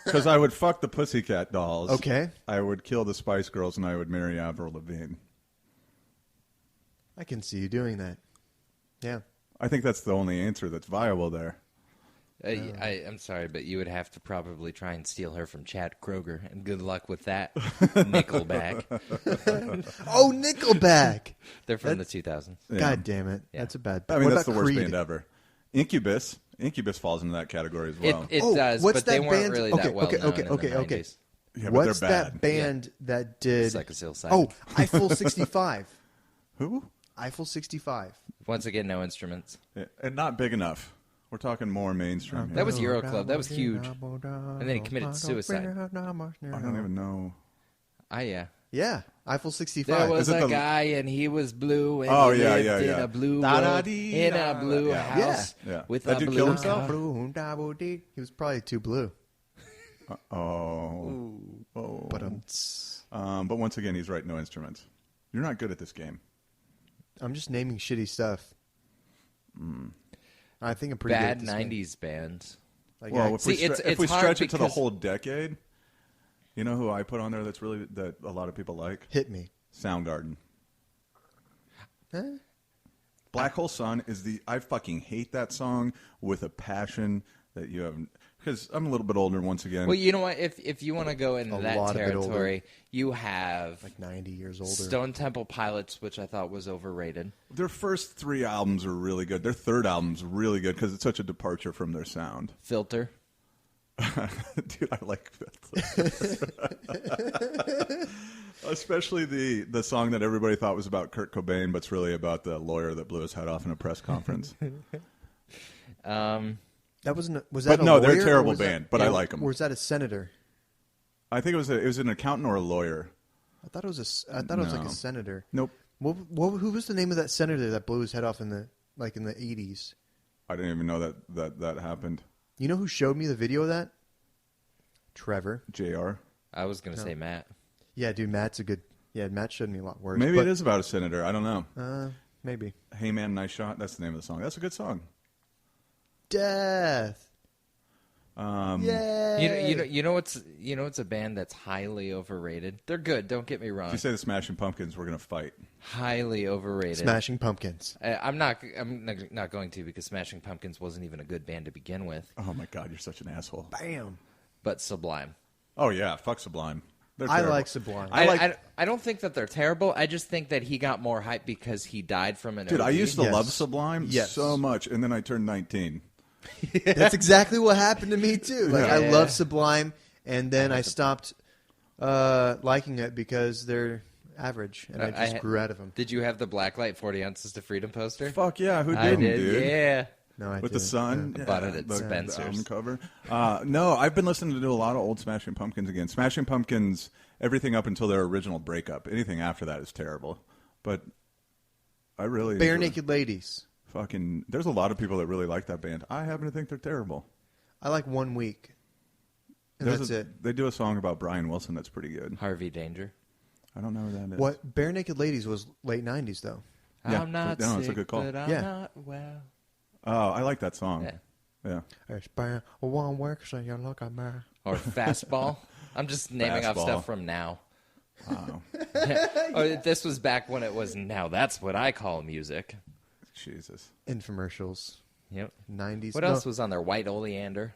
Because I would fuck the Pussycat Dolls. Okay. I would kill the Spice Girls, and I would marry Avril Lavigne. I can see you doing that. Yeah. I think that's the only answer that's viable there. I'm sorry, but you would have to probably try and steal her from Chad Kroger, and good luck with that, Nickelback. Oh, Nickelback! They're from the 2000s. Yeah. God damn it. Yeah. That's a bad I mean, What that's the about worst Creed? band ever. Incubus. Incubus falls into that category as well. It Oh, does, what's but they that weren't band? really Okay, that well okay, known okay, in the okay, okay. 90s. Yeah, but What's they're bad. that band that did... Psychosilpsilocybin. Oh, Eiffel 65. Who? Eiffel 65. Once again, no instruments. Yeah, and not big enough. We're talking more mainstream here. That was Euroclub. That was huge. And then he committed suicide. I don't even know. Yeah. Yeah, Eiffel 65. There was Is it a the- guy, and he was blue, and Oh, he yeah, lived yeah, in yeah. a blue Da-da-dee, world, in a blue yeah. house Yeah. with That a dude blue kill himself? car. He was probably too blue. Oh. But But once again, he's right. No instruments. You're not good at this game. I'm just naming shitty stuff. I think I'm pretty good at Bad this game. 90s bands. Like, Well, I- if we, See, it's if we hard stretch it to the because- whole decade, you know who I put on there that's really that a lot of people like? hit me. Soundgarden. Huh? Black Hole Sun is I fucking hate that song with a passion that you have, because I'm a little bit older once again. Well, you know what? If you want to go into A that lot a bit older. territory, you have Like 90 years older. Stone Temple Pilots, which I thought was overrated. Their first 3 albums are really good. Their third album's really good because it's such a departure from their sound. Filter. Dude, I like that. Especially the song that everybody thought was about Kurt Cobain, but it's really about the lawyer that blew his head off in a press conference. That wasn't. Was But that a no, they're a lawyer, or terrible was that- band, but I like 'em. Or was that a senator? I think it was an accountant or a lawyer. I thought it was I thought it was like No. a senator. Nope. Who was the name of that senator that blew his head off in the 80s? I didn't even know that happened. You know who showed me the video of that? Trevor. JR. I was going to say Matt. Yeah, dude, Matt's a good. Yeah, Matt showed me a lot worse. Maybe but, it is about a senator. I don't know. Maybe. Hey Man, Nice Shot. That's the name of the song. That's a good song. Death. Yay! You know what's a band that's highly overrated. They're good. Don't get me If wrong. you say the Smashing Pumpkins, we're gonna fight. Highly overrated. Smashing Pumpkins. I'm not going to, because Smashing Pumpkins wasn't even a good band to begin with. Oh my God, you're such an asshole. Bam. But Sublime. Oh yeah, fuck Sublime. They're I terrible. like Sublime. I don't think that they're terrible. I just think that he got more hype because he died from an Dude, OD. I used to Yes. love Sublime Yes. so much, and then I turned 19. That's exactly what happened to me too. Like Yeah. I love Sublime, and then I stopped liking it because they're average, and I just grew out of them. Did you have the Blacklight 40 Ounces to Freedom poster? Fuck yeah, who I didn't, did, dude? yeah. No, I With the didn't. sun, I bought it at the Spencer's. album cover. No, I've been listening to a lot of old Smashing Pumpkins again. Smashing Pumpkins, everything up until their original breakup. Anything after that is terrible. But I really Bare enjoy- Naked Ladies. Fucking, there's a lot of people that really like that band. I happen to think they're terrible. I like 1 week. And that's it. They do a song about Brian Wilson that's pretty good. Harvey Danger. I don't know who that is. What Bare Naked Ladies was late 90s, though. Yeah, I'm not no, sick, it's a good call. but I'm Yeah. not well. Oh, I like that song. Yeah. Yeah. It's been one week since you look at me. Or Fastball. I'm just naming off Fastball. stuff from now. Wow. Oh, this was back when it was now that's what I call music. Jesus. Infomercials. Yep. 90s. What else was on there? White Oleander.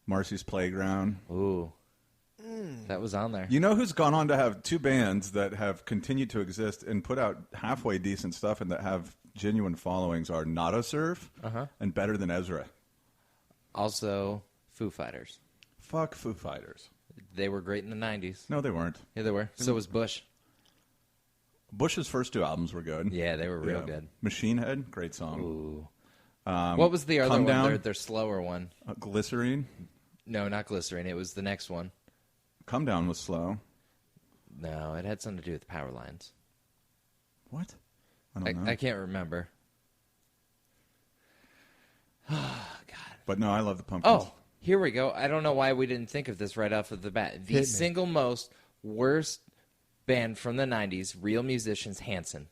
Marcy's Playground. Ooh. That was on there. You know who's gone on to have two bands that have continued to exist and put out halfway decent stuff and that have genuine followings are Nada Surf and Better Than Ezra. Also, Foo Fighters. Fuck Foo Fighters. They were great in the 90s. No, they weren't. Yeah, they were. So was Bush. Bush's first two albums were good. Yeah, they were real good. Machine Head, great song. Ooh. What was the other Come one? Down. Their slower one. Glycerine. No, not Glycerine. It was the next one. Come Down was slow. No, it had something to do with power lines. What? I don't know. I can't remember. Oh, God. But no, I love the Pumpkins. Oh, here we go. I don't know why we didn't think of this right off of the bat. The Hit me. single most worst band from the 90s, real musicians, Hanson.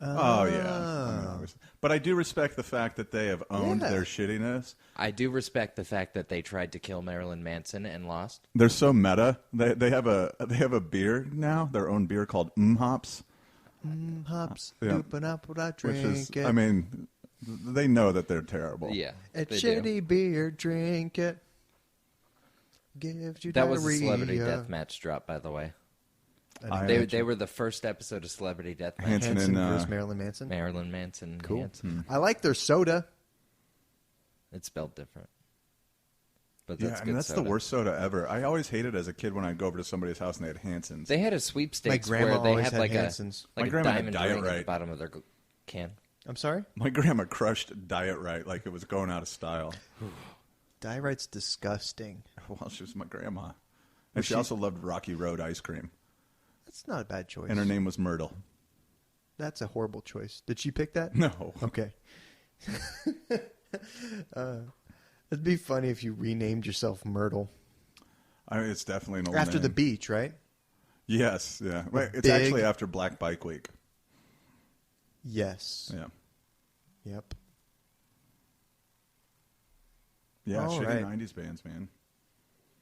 Oh, yeah. But I do respect the fact that they have owned Yeah. their shittiness. I do respect the fact that they tried to kill Marilyn Manson and lost. They're so meta. They have a beer now, their own beer called Hops. Hops, Yeah. dooping up what I Which drink. is, it. I mean, they know that they're terrible. Yeah. It's they do. shitty beer, drink it. Gives you That was a diarrhea. Celebrity Deathmatch drop, by the way. They were the first episode of Celebrity Deathmatch. Hanson Hanson and, versus Marilyn Manson. Marilyn Manson. Cool. Hanson. I like their soda. It's spelled different. But Yeah, that's I mean, good that's soda. the worst soda ever. I always hated as a kid when I'd go over to somebody's house and they had Hansons. They had a sweepstakes My grandma where they always had had like Hansons. a like My a grandma had diamond Diet ring at the Right. bottom of their can. I'm sorry? My grandma crushed Diet Right like it was going out of style. Diet-Right's disgusting. Well, she was my grandma. And she also loved Rocky Road ice cream. That's not a bad choice. And her name was Myrtle. That's a horrible choice. Did she pick that? No. Okay. It'd be funny if you renamed yourself Myrtle. I mean, it's definitely an old After the name. beach, right? Yes, yeah. Wait, it's big- actually after Black Bike Week. Yes. Yeah. Yep. Yeah, All shitty right. 90s bands, man.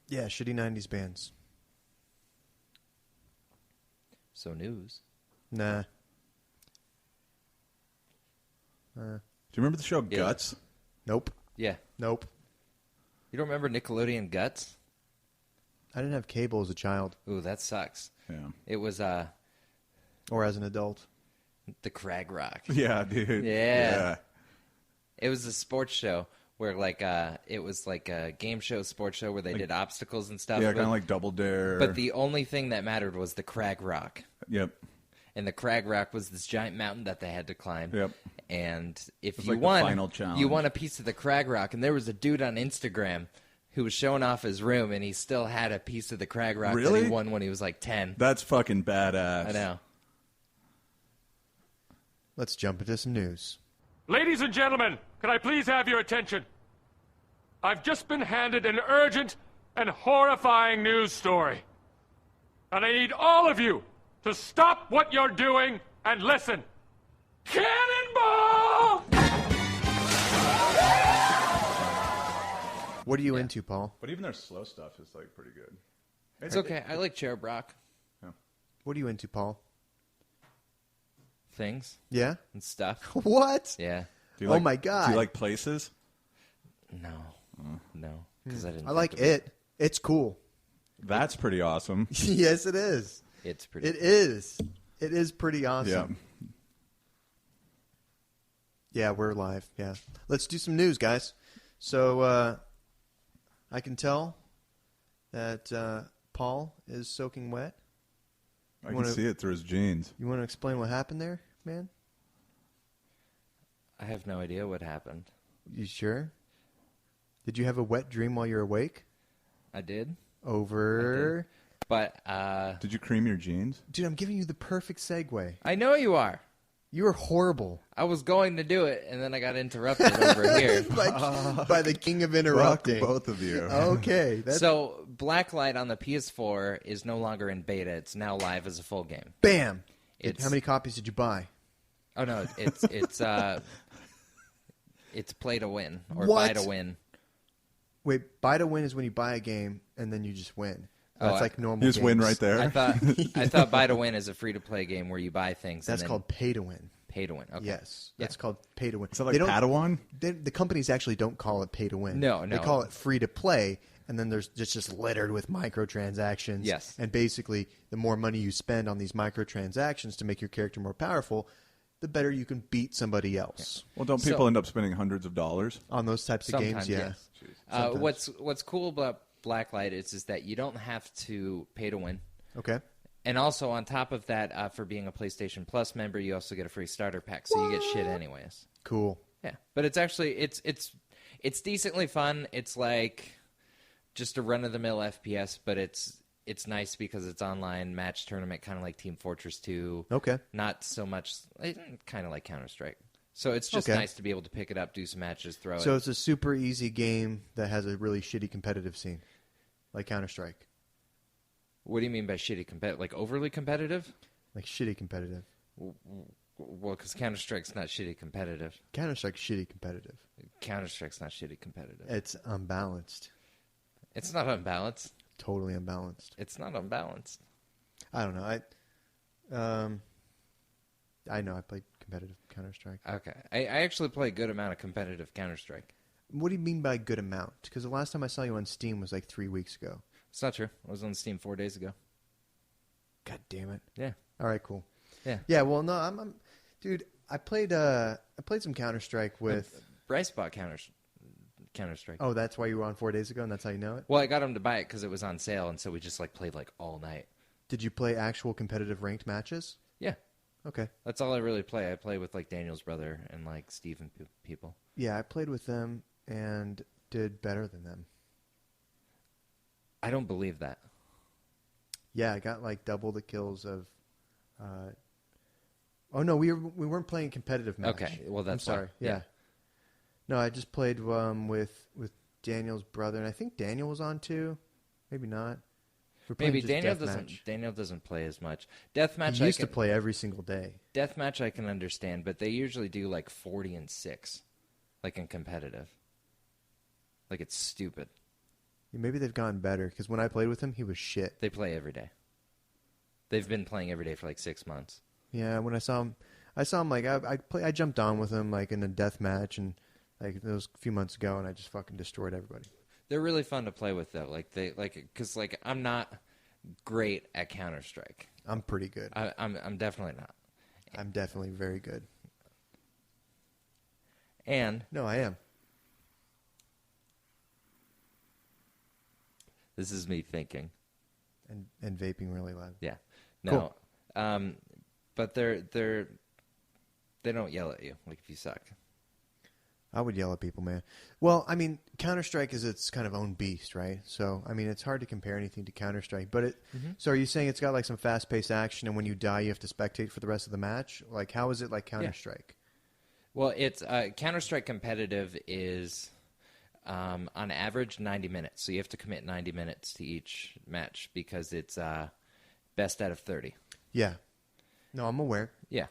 Yeah, shitty 90s bands. So news. Nah. Do you remember the show Yeah. Guts? Nope. Yeah. Nope. You don't remember Nickelodeon Guts? I didn't have cable as a child Ooh, that sucks. Yeah. It was or as an adult. the Crag Rock. Yeah, dude. Yeah. It was a sports show where it was like a game show, sports show where they did obstacles and stuff. Yeah, but, kind of like Double Dare. but the only thing that mattered was the Crag Rock. Yep. And the Crag Rock was this giant mountain that they had to climb. Yep. And if was you like the won, final challenge. you won a piece of the Crag Rock. And there was a dude on Instagram who was showing off his room, and he still had a piece of the Crag Rock that Really? he won when he was like 10. That's fucking badass. I know. Let's jump into some news. Ladies and gentlemen, can I please have your attention? I've just been handed an urgent and horrifying news story. And I need all of you to stop what you're doing and listen. Cannonball! What are you into, Paul? But even their slow stuff is like pretty good. It's okay. I like Cherub Rock What are you into, Paul? things Yeah? and stuff. What? Yeah. Do you Oh like, my God. Do you like places? No. No. Because I didn't I like think of it. It's cool. That's pretty awesome. Yes, it is. It's pretty It is. It is pretty awesome. Yeah. Yeah, we're live. Yeah. Let's do some news, guys. So I can tell that Paul is soaking wet. I can wanna- see it through his jeans. You want to explain what happened there, man? I have no idea what happened. You sure? Did you have a wet dream while you're awake? I did. Over. But Did you cream your jeans? Dude, I'm giving you the perfect segue. I know you are. You were horrible. I was going to do it, and then I got interrupted over here. by the king of interrupting. Fuck both of you. Okay. So Blacklight on the PS4 is no longer in beta. It's now live as a full game. Bam. It's- How many copies did you buy? Oh no, it's play to win or What? buy to win. Wait, buy to win is when you buy a game and then you just win. That's like normal You just win games. right there. I thought buy to win is a free to play game where you buy things. That's and then called pay to win. pay to win. Okay. Yes. Yeah. That's called pay to win. Is that like They don't- Padawan? The companies actually don't call it pay to win. No. They call it free to play, and then there's just littered with microtransactions. Yes. And basically, the more money you spend on these microtransactions to make your character more powerful, the better you can beat somebody else. Well, don't people end up spending hundreds of dollars? On those types of games, Sometimes, yeah. yes. What's cool about Blacklight is that you don't have to pay to win. Okay. And also, on top of that, for being a PlayStation Plus member, you also get a free starter pack, so you get shit anyways. Cool. Yeah, but it's actually it's decently fun. It's like just a run of the mill FPS, but it's nice because it's online match tournament, kind of like Team Fortress 2. Okay. Not so much, kind of like Counter-Strike. So it's just Okay. nice to be able to pick it up, do some matches, throw So it. it's a super easy game that has a really shitty competitive scene, like Counter-Strike. What do you mean by shitty competitive? Like overly competitive? Like shitty competitive. Well, because Counter-Strike's not shitty competitive. Counter-Strike's shitty competitive. Counter-Strike's not shitty competitive. It's unbalanced. It's not unbalanced. Totally unbalanced. It's not unbalanced. I don't know. I know I played competitive Counter-Strike. Okay. I actually play a good amount of competitive Counter-Strike. What do you mean by good amount? Because the last time I saw you on Steam was like 3 weeks ago. It's not true. I was on Steam 4 days ago. God damn it. Yeah. All right, cool. Yeah. Yeah, well, no, I'm dude, I played some Counter-Strike with... Bryce bought Counter-Strike. Oh, that's why you were on 4 days ago, and that's how you know it? Well, I got him to buy it because it was on sale, and so we just played all night. Did you play actual competitive ranked matches? Yeah. Okay. That's all I really play. I play with Daniel's brother and Steve and people. Yeah, I played with them and did better than them. I don't believe that. Yeah, I got double the kills of... Oh, no, we weren't playing competitive match. Okay, well, that's I'm sorry. why. Yeah. Yeah. No, I just played with Daniel's brother, and I think Daniel was on too. Maybe not. We're playing Maybe just deathmatch. Daniel doesn't play as much. Deathmatch He used to play every single day. Deathmatch I can understand, but they usually do 40 and 6, in competitive. It's stupid. Yeah, maybe they've gotten better, because when I played with him, he was shit. They play every day. They've been playing every day for 6 months. Yeah, when I saw him I jumped on with him in a death match, and it was a few months ago, and I just fucking destroyed everybody. They're really fun to play with though. Because I'm not great at Counter-Strike. I'm pretty good. I'm definitely not. I'm definitely very good. And No, I am. this is me thinking. And vaping really loud. Yeah. No. But they don't yell at you if you suck. I would yell at people, man. Well, I mean, Counter-Strike is its kind of own beast, right? So, I mean, it's hard to compare anything to Counter-Strike. But So are you saying it's got some fast-paced action, and when you die, you have to spectate for the rest of the match? How is it like Counter-Strike? Well, it's Counter-Strike competitive is on average 90 minutes. So you have to commit 90 minutes to each match because it's best out of 30. Yeah. No, I'm aware. Yeah.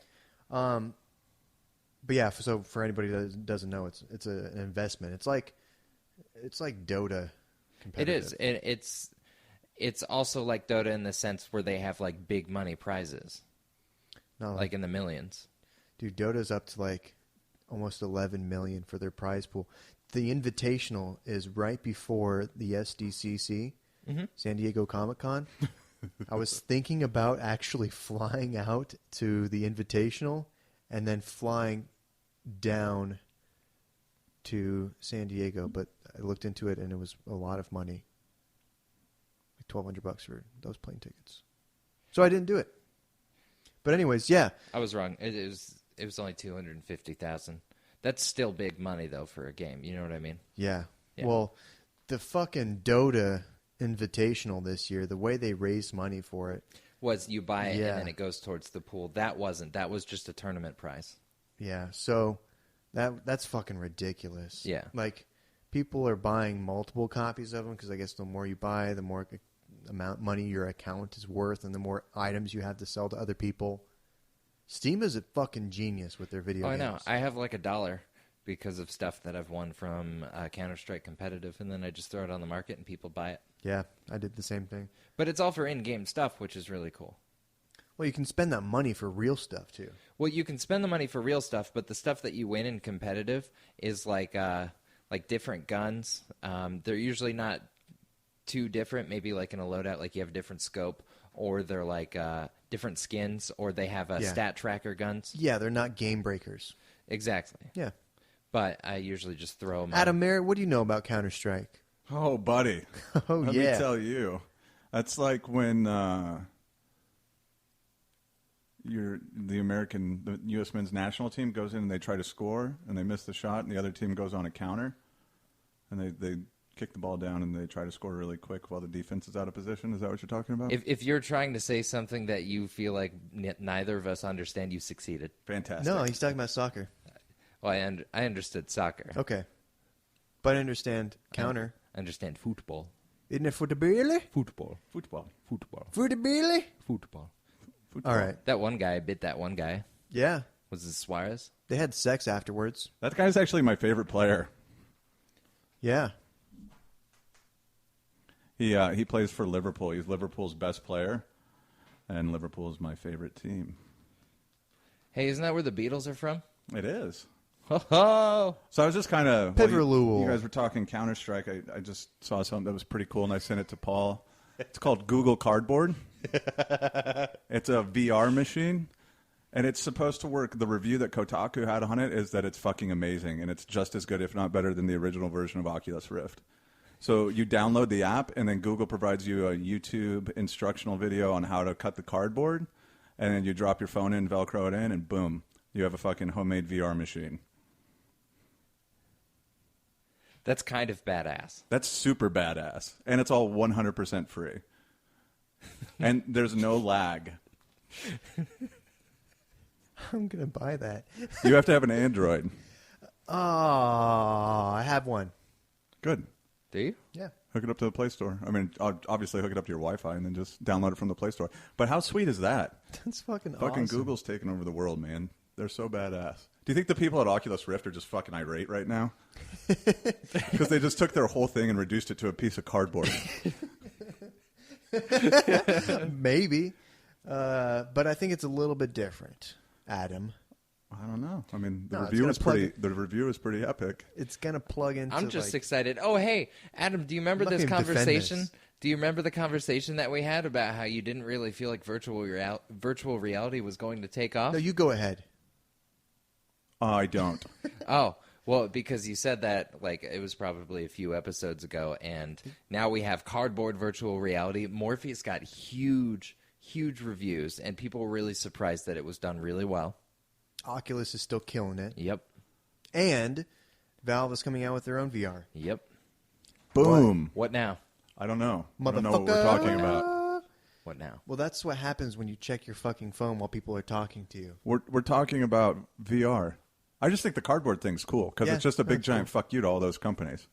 But yeah, so for anybody that doesn't know, it's an investment. It's like Dota competitive. It is. It's also like Dota in the sense where they have big money prizes, Not in the millions. Dude, Dota's up to almost 11 million for their prize pool. The Invitational is right before the SDCC, San Diego Comic-Con. I was thinking about actually flying out to the Invitational and then flying down to San Diego, but I looked into it and it was a lot of money. $1,200 for those plane tickets. So I didn't do it. But anyways, yeah. I was wrong. It was only 250,000. That's still big money though for a game. You know what I mean? Yeah. Yeah. Well, the fucking Dota Invitational this year, the way they raised money for it. was you buy it Yeah. and then it goes towards the pool. That wasn't. That was just a tournament prize. Yeah, so that's fucking ridiculous. Yeah. Like, people are buying multiple copies of them because I guess the more you buy, the more amount money your account is worth and the more items you have to sell to other people. Steam is a fucking genius with their video games. I know. I have like $1 because of stuff that I've won from Counter-Strike competitive, and then I just throw it on the market and people buy it. Yeah, I did the same thing. But it's all for in-game stuff, which is really cool. Well, you can spend that money for real stuff, too. Well, you can spend the money for real stuff, but the stuff that you win in competitive is like different guns. They're usually not too different. Maybe like in a loadout, like you have a different scope, or they're like different skins, or they have stat tracker guns. Yeah, they're not game breakers. Exactly. Yeah. But I usually just throw them Adam Merritt, what do you know about Counter-Strike? Oh, buddy. Oh, Let yeah. me tell you. That's like when the U.S. men's national team goes in and they try to score and they miss the shot and the other team goes on a counter and they kick the ball down and they try to score really quick while the defense is out of position. Is that what you're talking about? If you're trying to say something that you feel like neither of us understand, you succeeded. Fantastic. No, he's talking about soccer. Well, I understood soccer. Okay. But I understand counter. I understand football. Isn't it football? Football. Football. Football? Football. All right. That one guy bit that one guy. Yeah. Was it Suarez? They had sex afterwards. That guy's actually my favorite player. Yeah. He plays for Liverpool. He's Liverpool's best player, and Liverpool is my favorite team. Hey, isn't that where the Beatles are from? It is. Oh, So I was just kind of... Piverloo. You guys were talking Counter-Strike. I just saw something that was pretty cool, and I sent it to Paul. It's called Google Cardboard. It's a VR machine, and it's supposed to work. The review that Kotaku had on it is that it's fucking amazing, and it's just as good, if not better, than the original version of Oculus Rift. So you download the app, and then Google provides you a YouTube instructional video on how to cut the cardboard, and then you drop your phone in, Velcro it in, and boom, you have a fucking homemade VR machine. that's kind of badass. That's super badass. And it's all 100% free. And there's no lag. I'm going to buy that. You have to have an Android. Oh, I have one. Good. Do you? Yeah. Hook it up to the Play Store. I mean, obviously hook it up to your Wi-Fi and then just download it from the Play Store. But how sweet is that? That's fucking Fucking awesome. Google's taking over the world, man. They're so badass. Do you think the people at Oculus Rift are just fucking irate right now? Because they just took their whole thing and reduced it to a piece of cardboard. Maybe. But I think it's a little bit different, Adam. I don't know. I mean, the No, it's review gonna is plug pretty. it- The review is pretty epic. It's going to plug into I'm just like, excited. Oh, hey, Adam, do you remember I'm not this gonna defend conversation? this. Do you remember the conversation that we had about how you didn't really feel like virtual reality was going to take off? No, you go ahead. I don't. Oh, well, because you said that, like, it was probably a few episodes ago, and now we have cardboard virtual reality. Morpheus got huge, huge reviews, and people were really surprised that it was done really well. Oculus is still killing it. Yep. And Valve is coming out with their own VR. Yep. Boom. What now? I don't know. I don't know what we're talking about. What now? Well, that's what happens when you check your fucking phone while people are talking to you. We're talking about VR. I just think the cardboard thing's cool because Yeah, it's just a big that's giant fuck you to all those companies.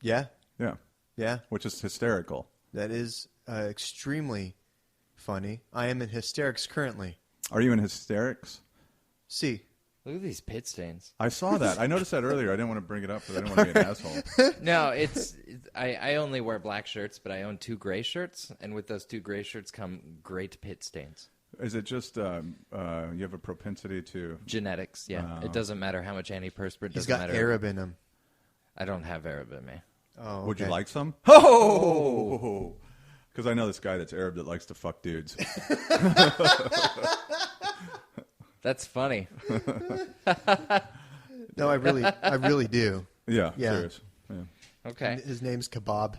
Yeah? Yeah, Yeah. which is hysterical. That is extremely funny. I am in hysterics currently. Are you in hysterics? See. Look at these pit stains. I saw that. I noticed that earlier. I didn't want to bring it up because I didn't want to be an asshole. No, I only wear black shirts, but I own 2 gray shirts, and with those 2 gray shirts come great pit stains. Is it just you have a propensity to... Genetics, yeah. Oh. It doesn't matter how much antiperspirant. He's Doesn't got matter. Arab in him. I don't have Arab in me. Oh, Would you okay. like some? Oh! Because I know this guy that's Arab that likes to fuck dudes. That's funny. No, I really do. Yeah, Yeah. serious. Yeah. Okay. His name's Kebab.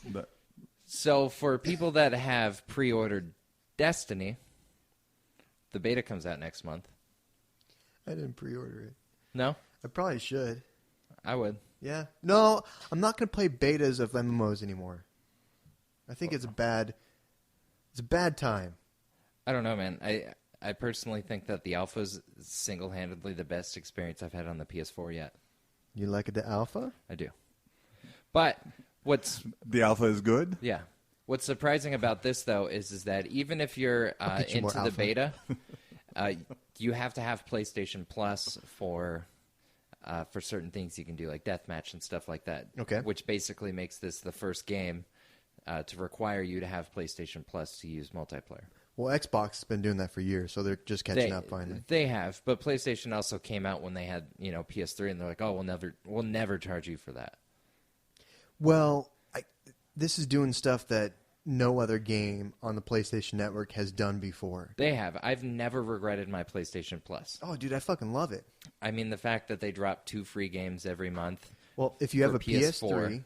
But So for people that have pre-ordered Destiny, the beta comes out next month. I didn't pre-order it. No? I probably should. I would. Yeah. No, I'm not going to play betas of MMOs anymore. I think it's bad. It's a bad time. I don't know, man. I personally think that the alpha is single-handedly the best experience I've had on the PS4 yet. You like the alpha? I do. But what's The alpha is good? yeah. What's surprising about this though is that even if you're get you more into the alpha. beta, you have to have PlayStation Plus for certain things you can do, like deathmatch and stuff like that. Okay. Which basically makes this the first game to require you to have PlayStation Plus to use multiplayer. Well, Xbox has been doing that for years, so they're just catching up finally. They have, but PlayStation also came out when they had PS3, and they're like, oh, we'll never charge you for that. Well, this is doing stuff that no other game on the PlayStation Network has done before. They have. I've never regretted my PlayStation Plus. Oh, dude, I fucking love it. I mean, the fact that they drop 2 free games every month. Well, if you have for a PS3,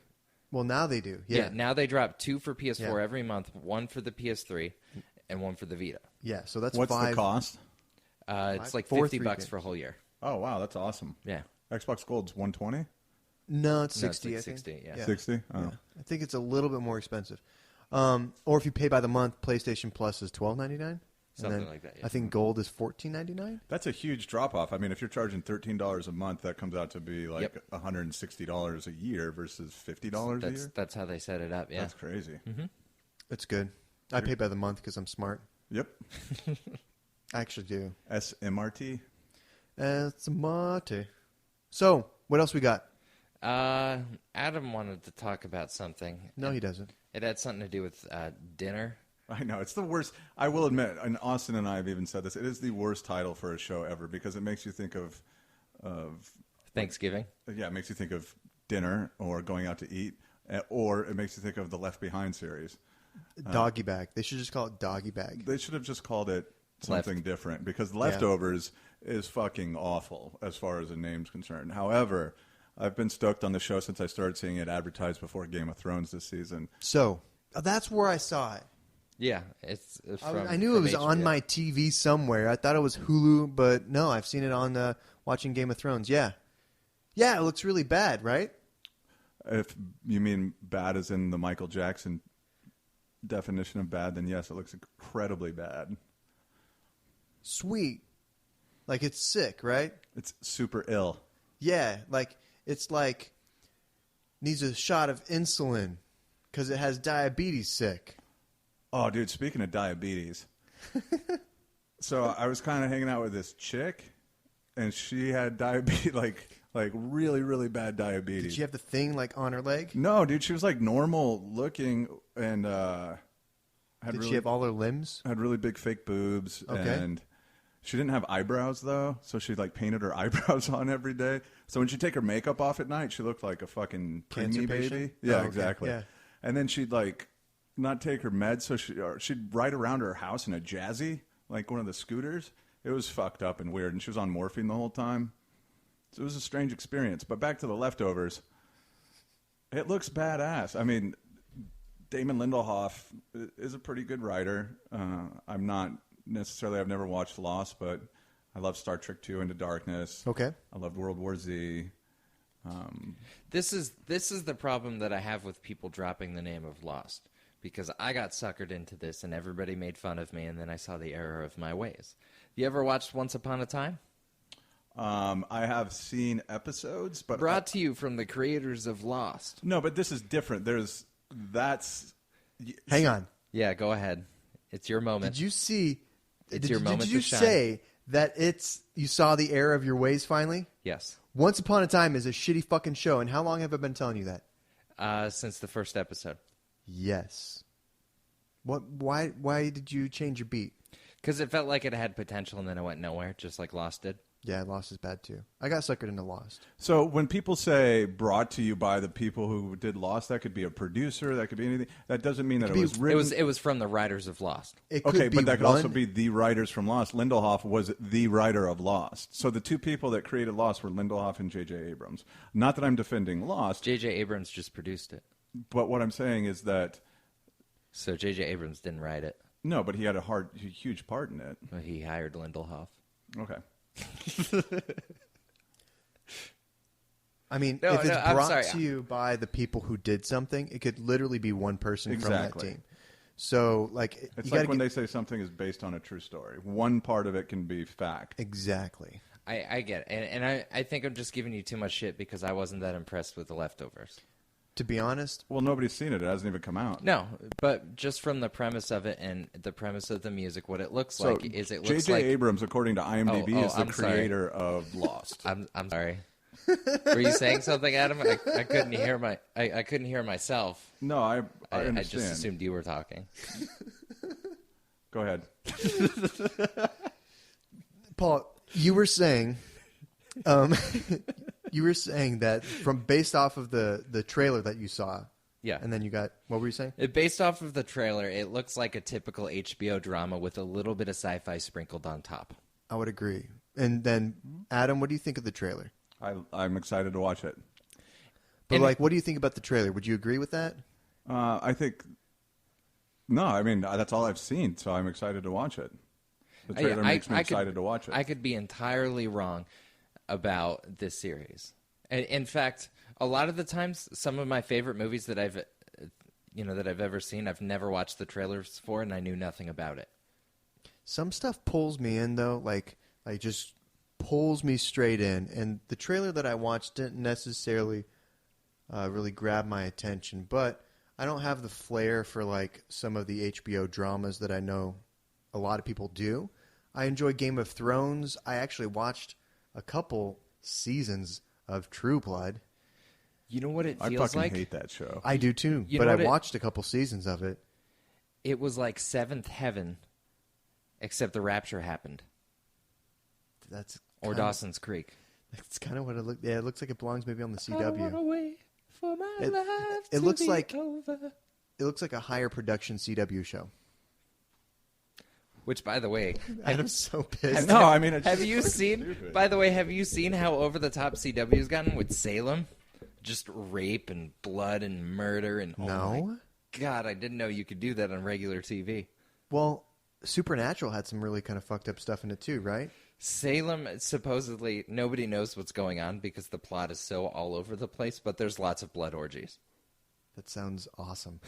well, now they do. Yeah. Now they drop 2 for PS4 Yeah. every month, 1 for the PS3 and 1 for the Vita. Yeah, so that's What's five. the cost? It's like Four $50 free games. for a whole year. Oh, wow, that's awesome. Yeah. Xbox Gold's 120? No, it's No, it's 60, like I think. 60, yeah. 60? Oh. Yeah. I think it's a little bit more expensive. Or if you pay by the month, PlayStation Plus is $12.99. Something like that, yeah. I think Gold is $14.99. That's a huge drop-off. I mean, if you're charging $13 a month, that comes out to be like Yep. $160 a year versus $50 a year? That's how they set it up, yeah. That's crazy. It's good. I pay by the month because I'm smart. Yep. I actually do. SMRT. It's Mate. So, what else we got? Adam wanted to talk about something. No, he doesn't. It had something to do with dinner. I know. It's the worst. I will admit, and Austin and I have even said this, it is the worst title for a show ever because it makes you think of Thanksgiving. yeah, it makes you think of dinner or going out to eat, or it makes you think of the Left Behind series. Doggy bag. They should just call it doggy bag. They should have just called it something different because Leftovers is fucking awful as far as the name's concerned. However, I've been stoked on the show since I started seeing it advertised before Game of Thrones this season. So, that's where I saw it. Yeah, it's from, I knew it was from on HBO. my TV somewhere. I thought it was Hulu, but no, I've seen it on watching Game of Thrones. Yeah. Yeah, it looks really bad, right? If you mean bad as in the Michael Jackson definition of bad, then yes, it looks incredibly bad. Sweet. Like it's sick, right? It's super ill. Yeah, it's like needs a shot of insulin because it has diabetes sick. Oh, dude, speaking of diabetes. So I was kind of hanging out with this chick, and she had diabetes, like really, really bad diabetes. Did she have the thing like on her leg? No, dude, she was like normal looking and Did she have all her limbs? had really big fake boobs, Okay. and she didn't have eyebrows though, so she like painted her eyebrows on every day. So when she'd take her makeup off at night, she looked like a fucking Cancer preemie patient? baby. Yeah, Oh, okay. exactly. Yeah. And then she'd like not take her meds, so she'd ride around her house in a Jazzy, like one of the scooters. It was fucked up and weird, and she was on morphine the whole time. So it was a strange experience. But back to the Leftovers. It looks badass. I mean, Damon Lindelof is a pretty good writer. I'm not necessarily, I've never watched Lost, but I love Star Trek II Into Darkness. Okay. I loved World War Z. This is the problem that I have with people dropping the name of Lost, because I got suckered into this and everybody made fun of me, and then I saw the error of my ways. You ever watched Once Upon a Time? I have seen episodes, but Brought to you from the creators of Lost. no, but this is different. Hang on. Yeah, go ahead. It's your moment. Did you see? It's your moment Did to you shine. say that you saw the error of your ways finally? Yes. Once Upon a Time is a shitty fucking show, and how long have I been telling you that? Since the first episode. Yes. What? Why did you change your beat? Because it felt like it had potential and then it went nowhere, just like Lost did. Yeah, Lost is bad too. I got suckered into Lost. So when people say brought to you by the people who did Lost, that could be a producer, that could be anything. That doesn't mean that it was written. It was from the writers of Lost. It could Okay, be but that could one- also be the writers from Lost. Lindelof was the writer of Lost. So the two people that created Lost were Lindelof and J.J. Abrams. Not that I'm defending Lost, J.J. Abrams just produced it. but what I'm saying is that, So J.J. Abrams didn't write it. no, but he had a huge part in it. But he hired Lindelof. Okay. I mean, No, if it's no, I'm brought sorry. to you by the people who did something, it could literally be one person from that Exactly. team. So, like, It's like when they say something is based on a true story. One part of it can be fact. Exactly. I get it. And I think I'm just giving you too much shit because I wasn't that impressed with The Leftovers. To be honest, Well, nobody's seen it. It hasn't even come out. No, but just from the premise of it and the premise of the music, what it looks So, like is it looks J.J. like... Abrams, according to IMDb, Oh, is the I'm sorry. creator of Lost. I'm sorry. Were you saying something, Adam? I couldn't hear I couldn't hear myself. No, I understand. I just assumed you were talking. Go ahead. Paul, you were saying, that based off of the trailer that you saw. Yeah. And then you got, what were you saying? Based off of the trailer, it looks like a typical HBO drama with a little bit of sci-fi sprinkled on top. I would agree. And then, Adam, what do you think of the trailer? I'm excited to watch it. But, what do you think about the trailer? Would you agree with that? I think... No, I mean, that's all I've seen, so I'm excited to watch it. The trailer makes me excited to watch it. I could be entirely wrong about this series. In fact, a lot of the times, some of my favorite movies that I've ever seen, I've never watched the trailers for, and I knew nothing about it. Some stuff pulls me in, though, like just pulls me straight in. And the trailer that I watched didn't necessarily really grab my attention, but I don't have the flair for like some of the HBO dramas that I know a lot of people do. I enjoy Game of Thrones. I actually watched a couple seasons of True Blood. You know what it feels I fucking like? hate that show. I do too, but I watched a couple seasons of it. It was like Seventh Heaven, except the rapture happened. Or Dawson's Creek. That's kind of what it looks. Yeah, it looks like it belongs maybe on the CW. I wanna wait for my life it to looks be like over. It looks like a higher production CW show. Which, by the way, I'm so pissed. No, I mean, it's have just you fucking seen? stupid. By the way, have you seen how over the top CW's gotten with Salem? Just rape and blood and murder and No. Oh my God, I didn't know you could do that on regular TV. Well, Supernatural had some really kind of fucked up stuff in it too, right? Salem, supposedly, nobody knows what's going on because the plot is so all over the place, but there's lots of blood orgies. That sounds awesome.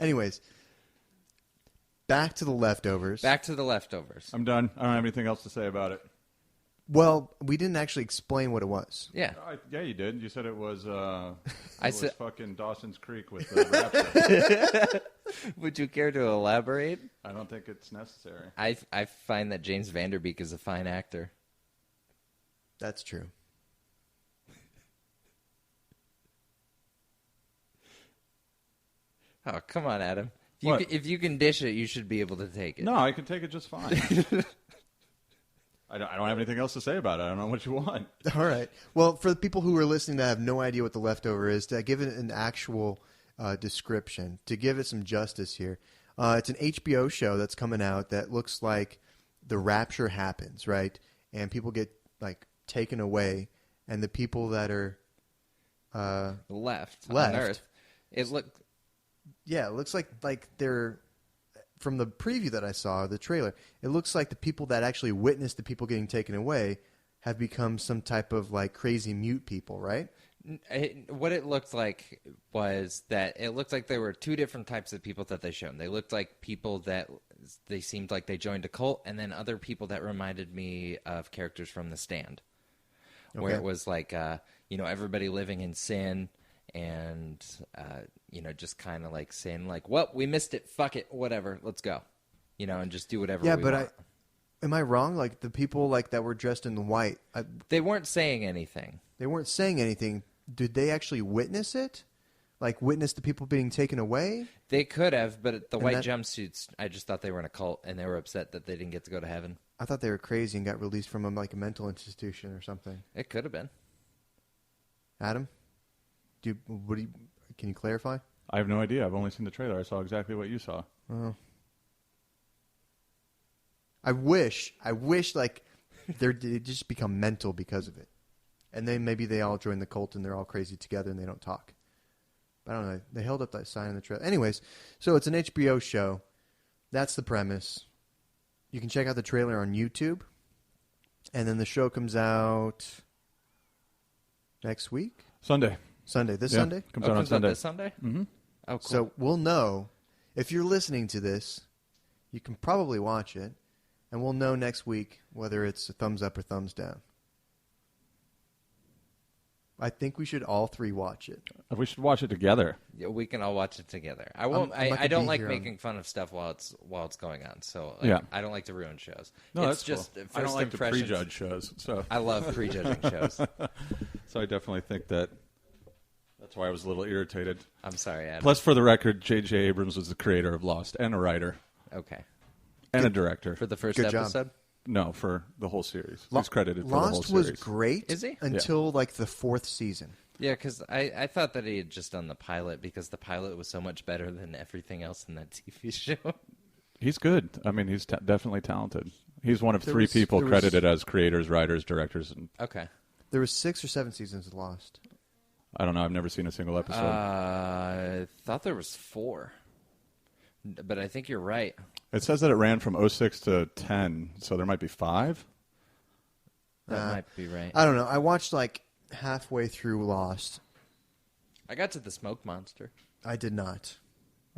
Anyways, back to The Leftovers. Back to The Leftovers. I'm done. I don't have anything else to say about it. Well, we didn't actually explain what it was. Yeah. Yeah, you did. You said it was. I said fucking Dawson's Creek with the rapture. Would you care to elaborate? I don't think it's necessary. I find that James Vanderbeek is a fine actor. That's true. Oh, come on, Adam. What? If you can dish it, you should be able to take it. No, I can take it just fine. I don't have anything else to say about it. I don't know what you want. All right. Well, for the people who are listening that have no idea what The Leftover is, to give it an actual description, to give it some justice here, it's an HBO show that's coming out that looks like the rapture happens, right? And people get like taken away, and the people that are left Left. on Earth. It looked. Yeah, it looks like they're, from the preview that I saw, the trailer, it looks like the people that actually witnessed the people getting taken away have become some type of like crazy mute people, right? What it looked like was that it looked like there were two different types of people that they showed. They looked like people that they seemed like they joined a cult, and then other people that reminded me of characters from The Stand, where it was like, everybody living in sin and, just kind of like saying like, well, we missed it. Fuck it. Whatever. Let's go. And just do whatever we want. Am I wrong? Like the people like that were dressed in white, They weren't saying anything. They weren't saying anything. Did they actually witness it? Like witness the people being taken away? They could have, but the white jumpsuits, I just thought they were in a cult, and they were upset that they didn't get to go to heaven. I thought they were crazy and got released from a mental institution or something. It could have been. Adam, can you clarify? I have no idea. I've only seen the trailer. I saw exactly what you saw. Oh. I wish like they just become mental because of it. And then maybe they all join the cult and they're all crazy together and they don't talk. But I don't know. They held up that sign in the trailer. Anyways, so it's an HBO show. That's the premise. You can check out the trailer on YouTube. And then the show comes out next week? Sunday. Sunday. This Yeah, Sunday? Comes out on Sunday. This Sunday? Mm-hmm. Oh, cool. So we'll know if you're listening to this, you can probably watch it, and we'll know next week whether it's a thumbs up or thumbs down. I think we should all three watch it. We should watch it together. Yeah, we can all watch it together. I won't. I'm not I don't gonna be like here making fun of stuff while it's going on. So Yeah. I don't like to ruin shows. No, it's that's just cool. first I don't like to impressions. prejudge shows, so I love prejudging shows. so I definitely think that's why I was a little irritated. I'm sorry, Adam. Plus, for the record, J.J. Abrams was the creator of Lost and a writer Okay. and a director. For the first Good job. episode? No, for the whole series. He's credited for the whole Lost series. was great Is he? until like the 4th season. Yeah, because I thought that he had just done the pilot because the pilot was so much better than everything else in that TV show. He's good. I mean, he's definitely talented. He's one of There three was- people there was- credited as creators, writers, directors, and Okay. There was 6 or 7 seasons of Lost. I don't know. I've never seen a single episode. I thought there was 4. But I think you're right. It says that it ran from 06 to 10, so there might be 5. That might be right. I don't know. I watched like halfway through Lost. I got to the smoke monster. I did not.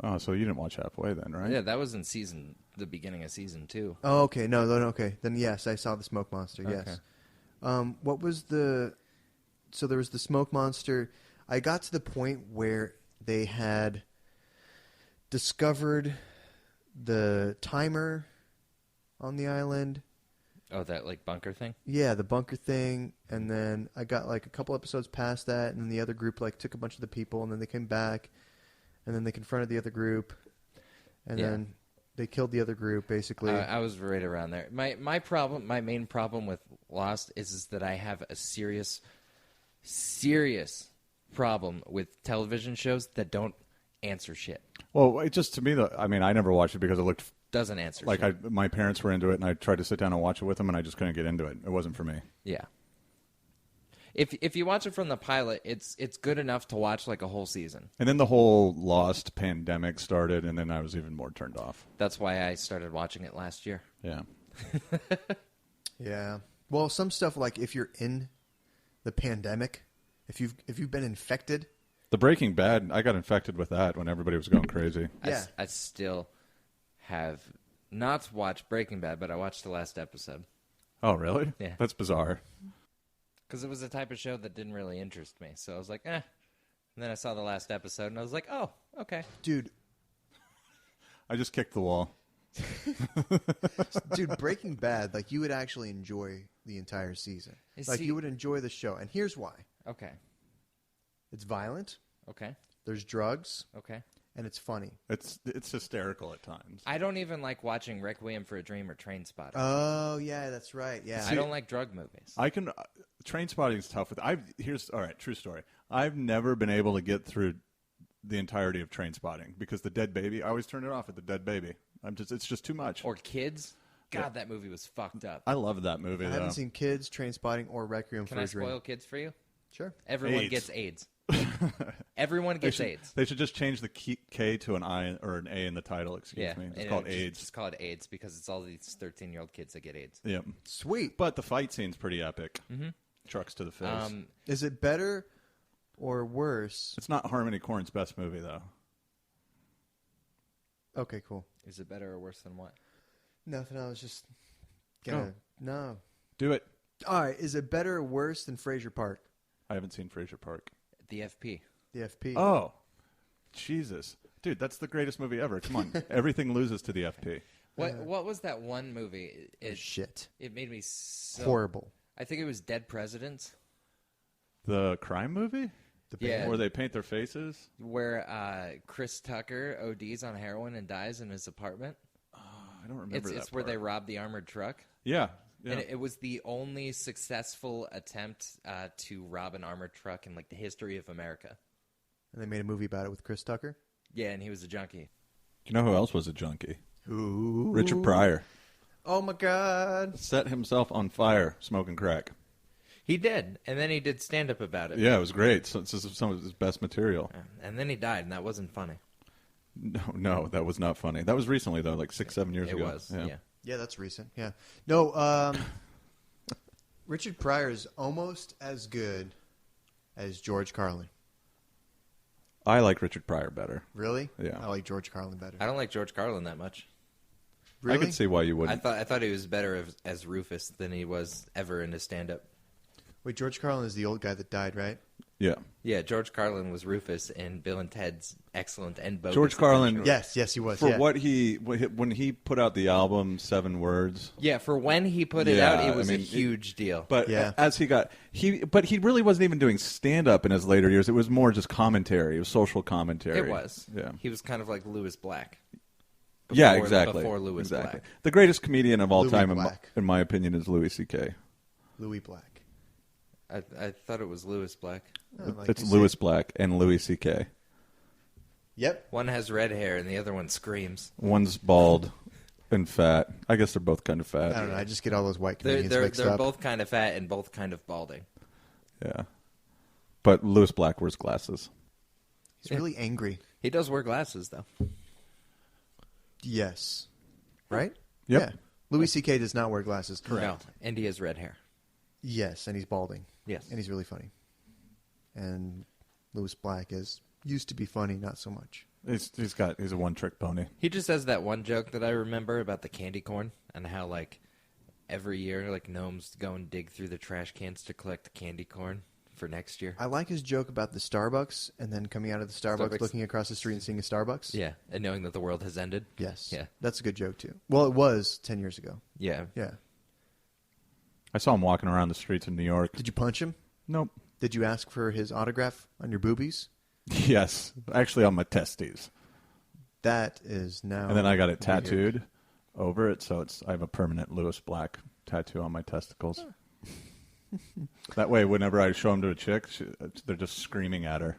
Oh, so you didn't watch halfway then, right? Yeah, that was in the beginning of season 2. Oh, okay. No, okay. Then yes, I saw the smoke monster. Yes. What was the? So there was the smoke monster. I got to the point where they had discovered the timer on the island. Oh, that like bunker thing? Yeah, the bunker thing, and then I got like a couple episodes past that, and then the other group like took a bunch of the people, and then they came back, and then they confronted the other group, and Yeah. then they killed the other group basically. I was right around there. My main problem with Lost is that I have a serious problem with television shows that don't answer shit. Well, it just to me, I mean, I never watched it because it looked Doesn't answer like shit. my parents were into it, and I tried to sit down and watch it with them, and I just couldn't get into it. It wasn't for me. Yeah. If you watch it from the pilot, it's good enough to watch like a whole season. And then the whole Lost pandemic started, and then I was even more turned off. That's why I started watching it last year. Yeah. Yeah. Well, some stuff like if you're in the pandemic, if you've been infected. The Breaking Bad, I got infected with that when everybody was going crazy. Yeah. I still have not watched Breaking Bad, but I watched the last episode. Oh, really? Yeah. That's bizarre. Because it was a type of show that didn't really interest me. So I was like, eh. And then I saw the last episode, and I was like, oh, okay. Dude, I just kicked the wall. Breaking Bad, like you would actually enjoy the entire season. Like See- you would enjoy the show. And here's why. Okay. It's violent, Okay. there's drugs, Okay. and it's funny. It's hysterical at times. I don't even like watching Requiem for a Dream or Trainspotting. Oh, yeah, that's right. Yeah. I don't like drug movies. I can Train Spotting is tough with. All right, true story. I've never been able to get through the entirety of Train Spotting because the dead baby. I always turn it off at the dead baby. It's just too much. Or Kids. God, that movie was fucked up. I love that movie. I though. haven't seen Kids, Trainspotting, or Requiem Can for I a Dream. spoil Kids for you? Sure. Everyone AIDS. gets AIDS. Everyone gets AIDS. They should just change the K to an I or an A in the title. Excuse Yeah. me. It's and called just- AIDS. Just call it AIDS because it's all these 13-year-old kids that get AIDS. Yeah. Sweet. But the fight scene's pretty epic. Mm-hmm. Trucks to the face. Is it better or worse? It's not Harmony Korina's best movie though. Okay, cool. Is it better or worse than what? Nothing. I was just gonna. No. Do it. All right. Is it better or worse than Fraser Park? I haven't seen Fraser Park. The FP. The FP. Oh, Jesus, dude, that's the greatest movie ever. Come on, everything loses to the FP. What was that one movie? Shit. It made me so Horrible. I think it was Dead Presidents, The crime movie? Yeah. Where they paint their faces? where Chris Tucker ODs on heroin and dies in his apartment. I don't remember that It's where they part. rob the armored truck. Yeah. And it was the only successful attempt to rob an armored truck in like the history of America. And they made a movie about it with Chris Tucker. Yeah, and he was a junkie. You know who else was a junkie? Ooh. Richard Pryor. Oh my God. Set himself on fire smoking crack. He did, and then he did stand-up about it. Yeah, it was great. So it's just some of his best material. And then he died, and that wasn't funny. No, that was not funny. That was recently though, like 6-7 years It ago. was, yeah. Yeah, that's recent. Yeah. No, Richard Pryor is almost as good as George Carlin. I like Richard Pryor better. Really? Yeah. I like George Carlin better. I don't like George Carlin that much. Really? I could see why you wouldn't. I thought he was better as Rufus than he was ever in his stand-up. Wait, George Carlin is the old guy that died, right? Yeah. Yeah, George Carlin was Rufus in Bill and Ted's Excellent and Bogus George Carlin. Adventure. Yes, he was. For yeah. what when he put out the album 7 Words. Yeah, for when he put it Yeah, out, it was I mean, a huge deal. But Yeah. as he really wasn't even doing stand up in his later years. It was more just commentary. It was social commentary. It was. Yeah. He was kind of like Lewis Black. Yeah, Before- exactly. Before Lewis exactly. Black. The greatest comedian of all Louis time, Black. in my opinion, is Louis C.K. Louis Black. I thought it was Lewis Black. I like It's to see Louis it. Black and Louis C.K. Yep. One has red hair and the other one screams. One's bald and fat. I guess they're both kind of fat. I don't know. I just get all those white They're comedians they're, mixed they're up. both kind of fat and both kind of balding. Yeah. But Louis Black wears glasses. He's really angry. He does wear glasses though. Yes. Right? Yep. Yeah. Louis C.K. does not wear glasses. No, and he has red hair. Yes, and he's balding. Yes. And he's really funny. And Louis Black used to be funny, not so much. He's a one-trick pony. He just has that one joke that I remember about the candy corn and how like every year like gnomes go and dig through the trash cans to collect the candy corn for next year. I like his joke about the Starbucks and then coming out of the Starbucks, looking across the street and seeing a Starbucks. Yeah, and knowing that the world has ended. Yes. Yeah. That's a good joke, too. Well, it was 10 years ago. Yeah. Yeah. I saw him walking around the streets in New York. Did you punch him? Nope. Did you ask for his autograph on your boobies? Yes. Actually, on my testes. That is now. And then I got it weird. tattooed over it, so I have a permanent Louis Black tattoo on my testicles. That way, whenever I show them to a chick, they're just screaming at her.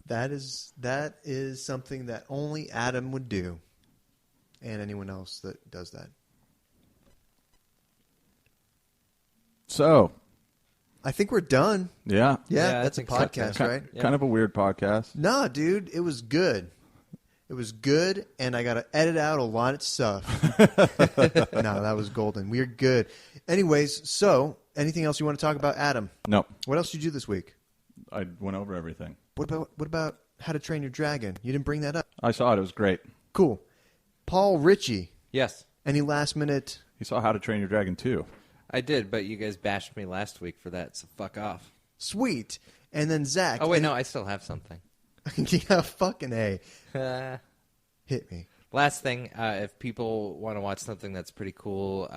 That is something that only Adam would do, and anyone else that does that. So, I think we're done. yeah. Yeah, Yeah, I that's a think so. podcast, right? Kind of a weird podcast. No, dude, it was good. It was good, and I got to edit out a lot of stuff. No, that was golden. We are good. Anyways, so anything else you want to talk about, Adam? No, What else did you do this week? I went over everything. What about How to Train Your Dragon? You didn't bring that up. I saw it. It was great. Cool. Paul Ritchie. Yes, Any last minute? You saw How to Train Your Dragon 2. I did, but you guys bashed me last week for that, so fuck off. Sweet. And then Zach. Oh wait, and- no, I still have something. Yeah, fucking A. Hit me. Last thing, if people want to watch something that's pretty cool,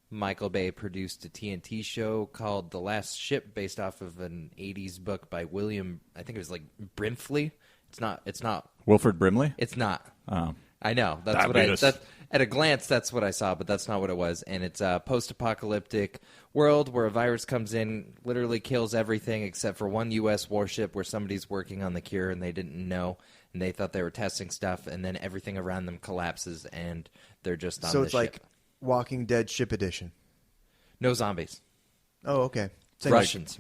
Michael Bay produced a TNT show called The Last Ship, based off of an 80s book by William, I think it was like Brimley. It's not. Wilford Brimley? It's not. Oh. I know. That's what Diabetes. at a glance, that's what I saw, but that's not what it was. And it's a post-apocalyptic world where a virus comes in, literally kills everything except for one U.S. warship where somebody's working on the cure and they didn't know, and they thought they were testing stuff, and then everything around them collapses and they're just on So the it's ship. like Walking Dead Ship Edition. No zombies. Oh, okay. Same Russians.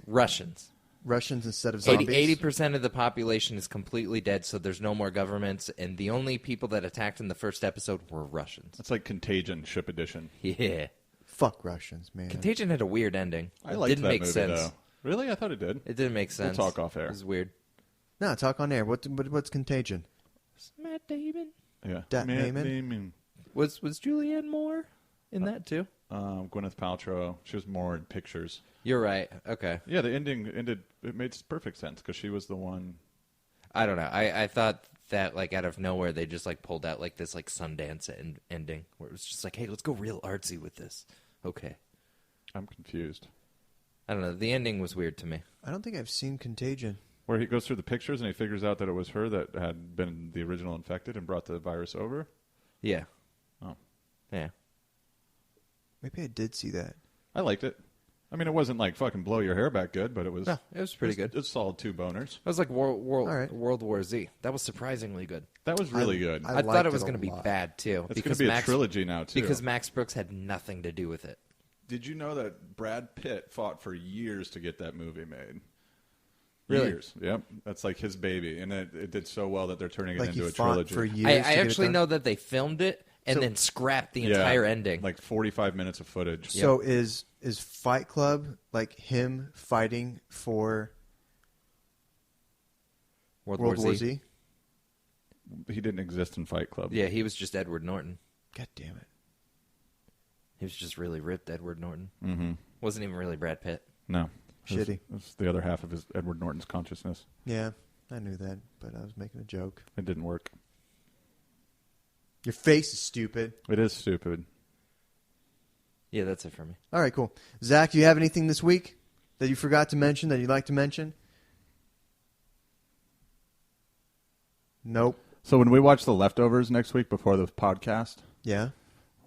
Russians instead of zombies. 80% of the population is completely dead, so there's no more governments, and the only people that attacked in the first episode were Russians. That's like Contagion Ship Edition. Yeah. Fuck Russians, man. Contagion had a weird ending. I It liked didn't that make movie, sense. though. Really? I thought it did. It didn't make sense. talk off air. It was weird. No, talk on air. What's Contagion? Matt Damon. Yeah. Dat Matt Damon? Was Julianne Moore in that too? Gwyneth Paltrow. She was more in pictures. You're right. Okay. Yeah, the ending ended. It made perfect sense because she was the one. I don't know. I thought that like out of nowhere they just like pulled out like this like Sundance ending where it was just like, hey, let's go real artsy with this. Okay. I'm confused. I don't know. The ending was weird to me. I don't think I've seen Contagion. Where he goes through the pictures and he figures out that it was her that had been the original infected and brought the virus over. Yeah. Oh, Yeah. Maybe I did see that. I liked it. I mean, it wasn't like fucking blow your hair back good, but it was. No, it was pretty good. It was solid 2 boners. It was like All right. World War Z. That was surprisingly good. That was really good. I I thought liked it was it a going to be lot. bad too. It's going to be a trilogy now too. Because Max Brooks had nothing to do with it. Did you know that Brad Pitt fought for years to get that movie made? Really? Years. Yep. That's like his baby, and it did so well that they're turning it Like into he a fought trilogy. for years. I to get it actually done? know that they filmed it and So- then scrapped the Yeah, entire ending. like 45 minutes of footage. So is Fight Club like him fighting for World War War Z. He didn't exist in Fight Club. Yeah, he was just Edward Norton. God damn it. He was just really ripped Edward Norton. Mm-hmm. Wasn't even really Brad Pitt. No. Shitty. It was the other half of his Edward Norton's consciousness. Yeah, I knew that, but I was making a joke. It didn't work. Your face is stupid. It is stupid. Yeah, that's it for me. All right, cool. Zach, do you have anything this week that you forgot to mention that you'd like to mention? Nope. So when we watch The Leftovers next week before the podcast, Yeah?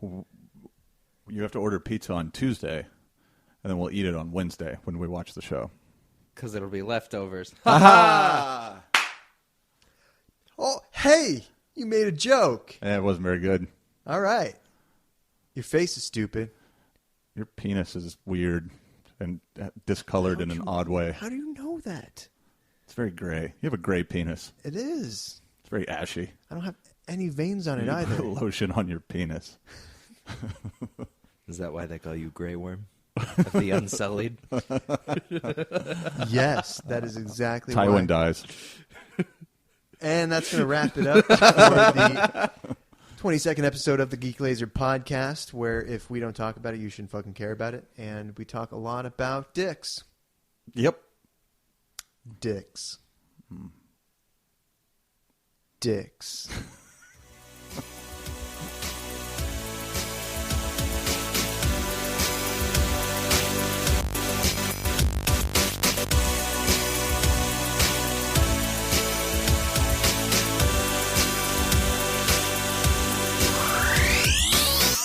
you have to order pizza on Tuesday, and then we'll eat it on Wednesday when we watch the show. Because it'll be leftovers. Oh, hey! You made a joke. Yeah, it wasn't very good. All right. Your face is stupid. Your penis is weird and discolored in an odd way. How do you know that? It's very gray. You have a gray penis. It is. It's very ashy. I don't have any veins on it You either. put lotion on your penis. Is that why they call you Grey Worm? Of the Unsullied? Yes, that is exactly why. Tywin dies. And that's going to wrap it up for the 22nd episode of the Geek Lazer podcast, where if we don't talk about it, you shouldn't fucking care about it. And we talk a lot about dicks. Yep. Dicks. Dicks.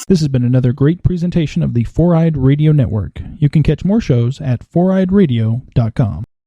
This has been another great presentation of the Four-Eyed Radio Network. You can catch more shows at foureyedradio.com.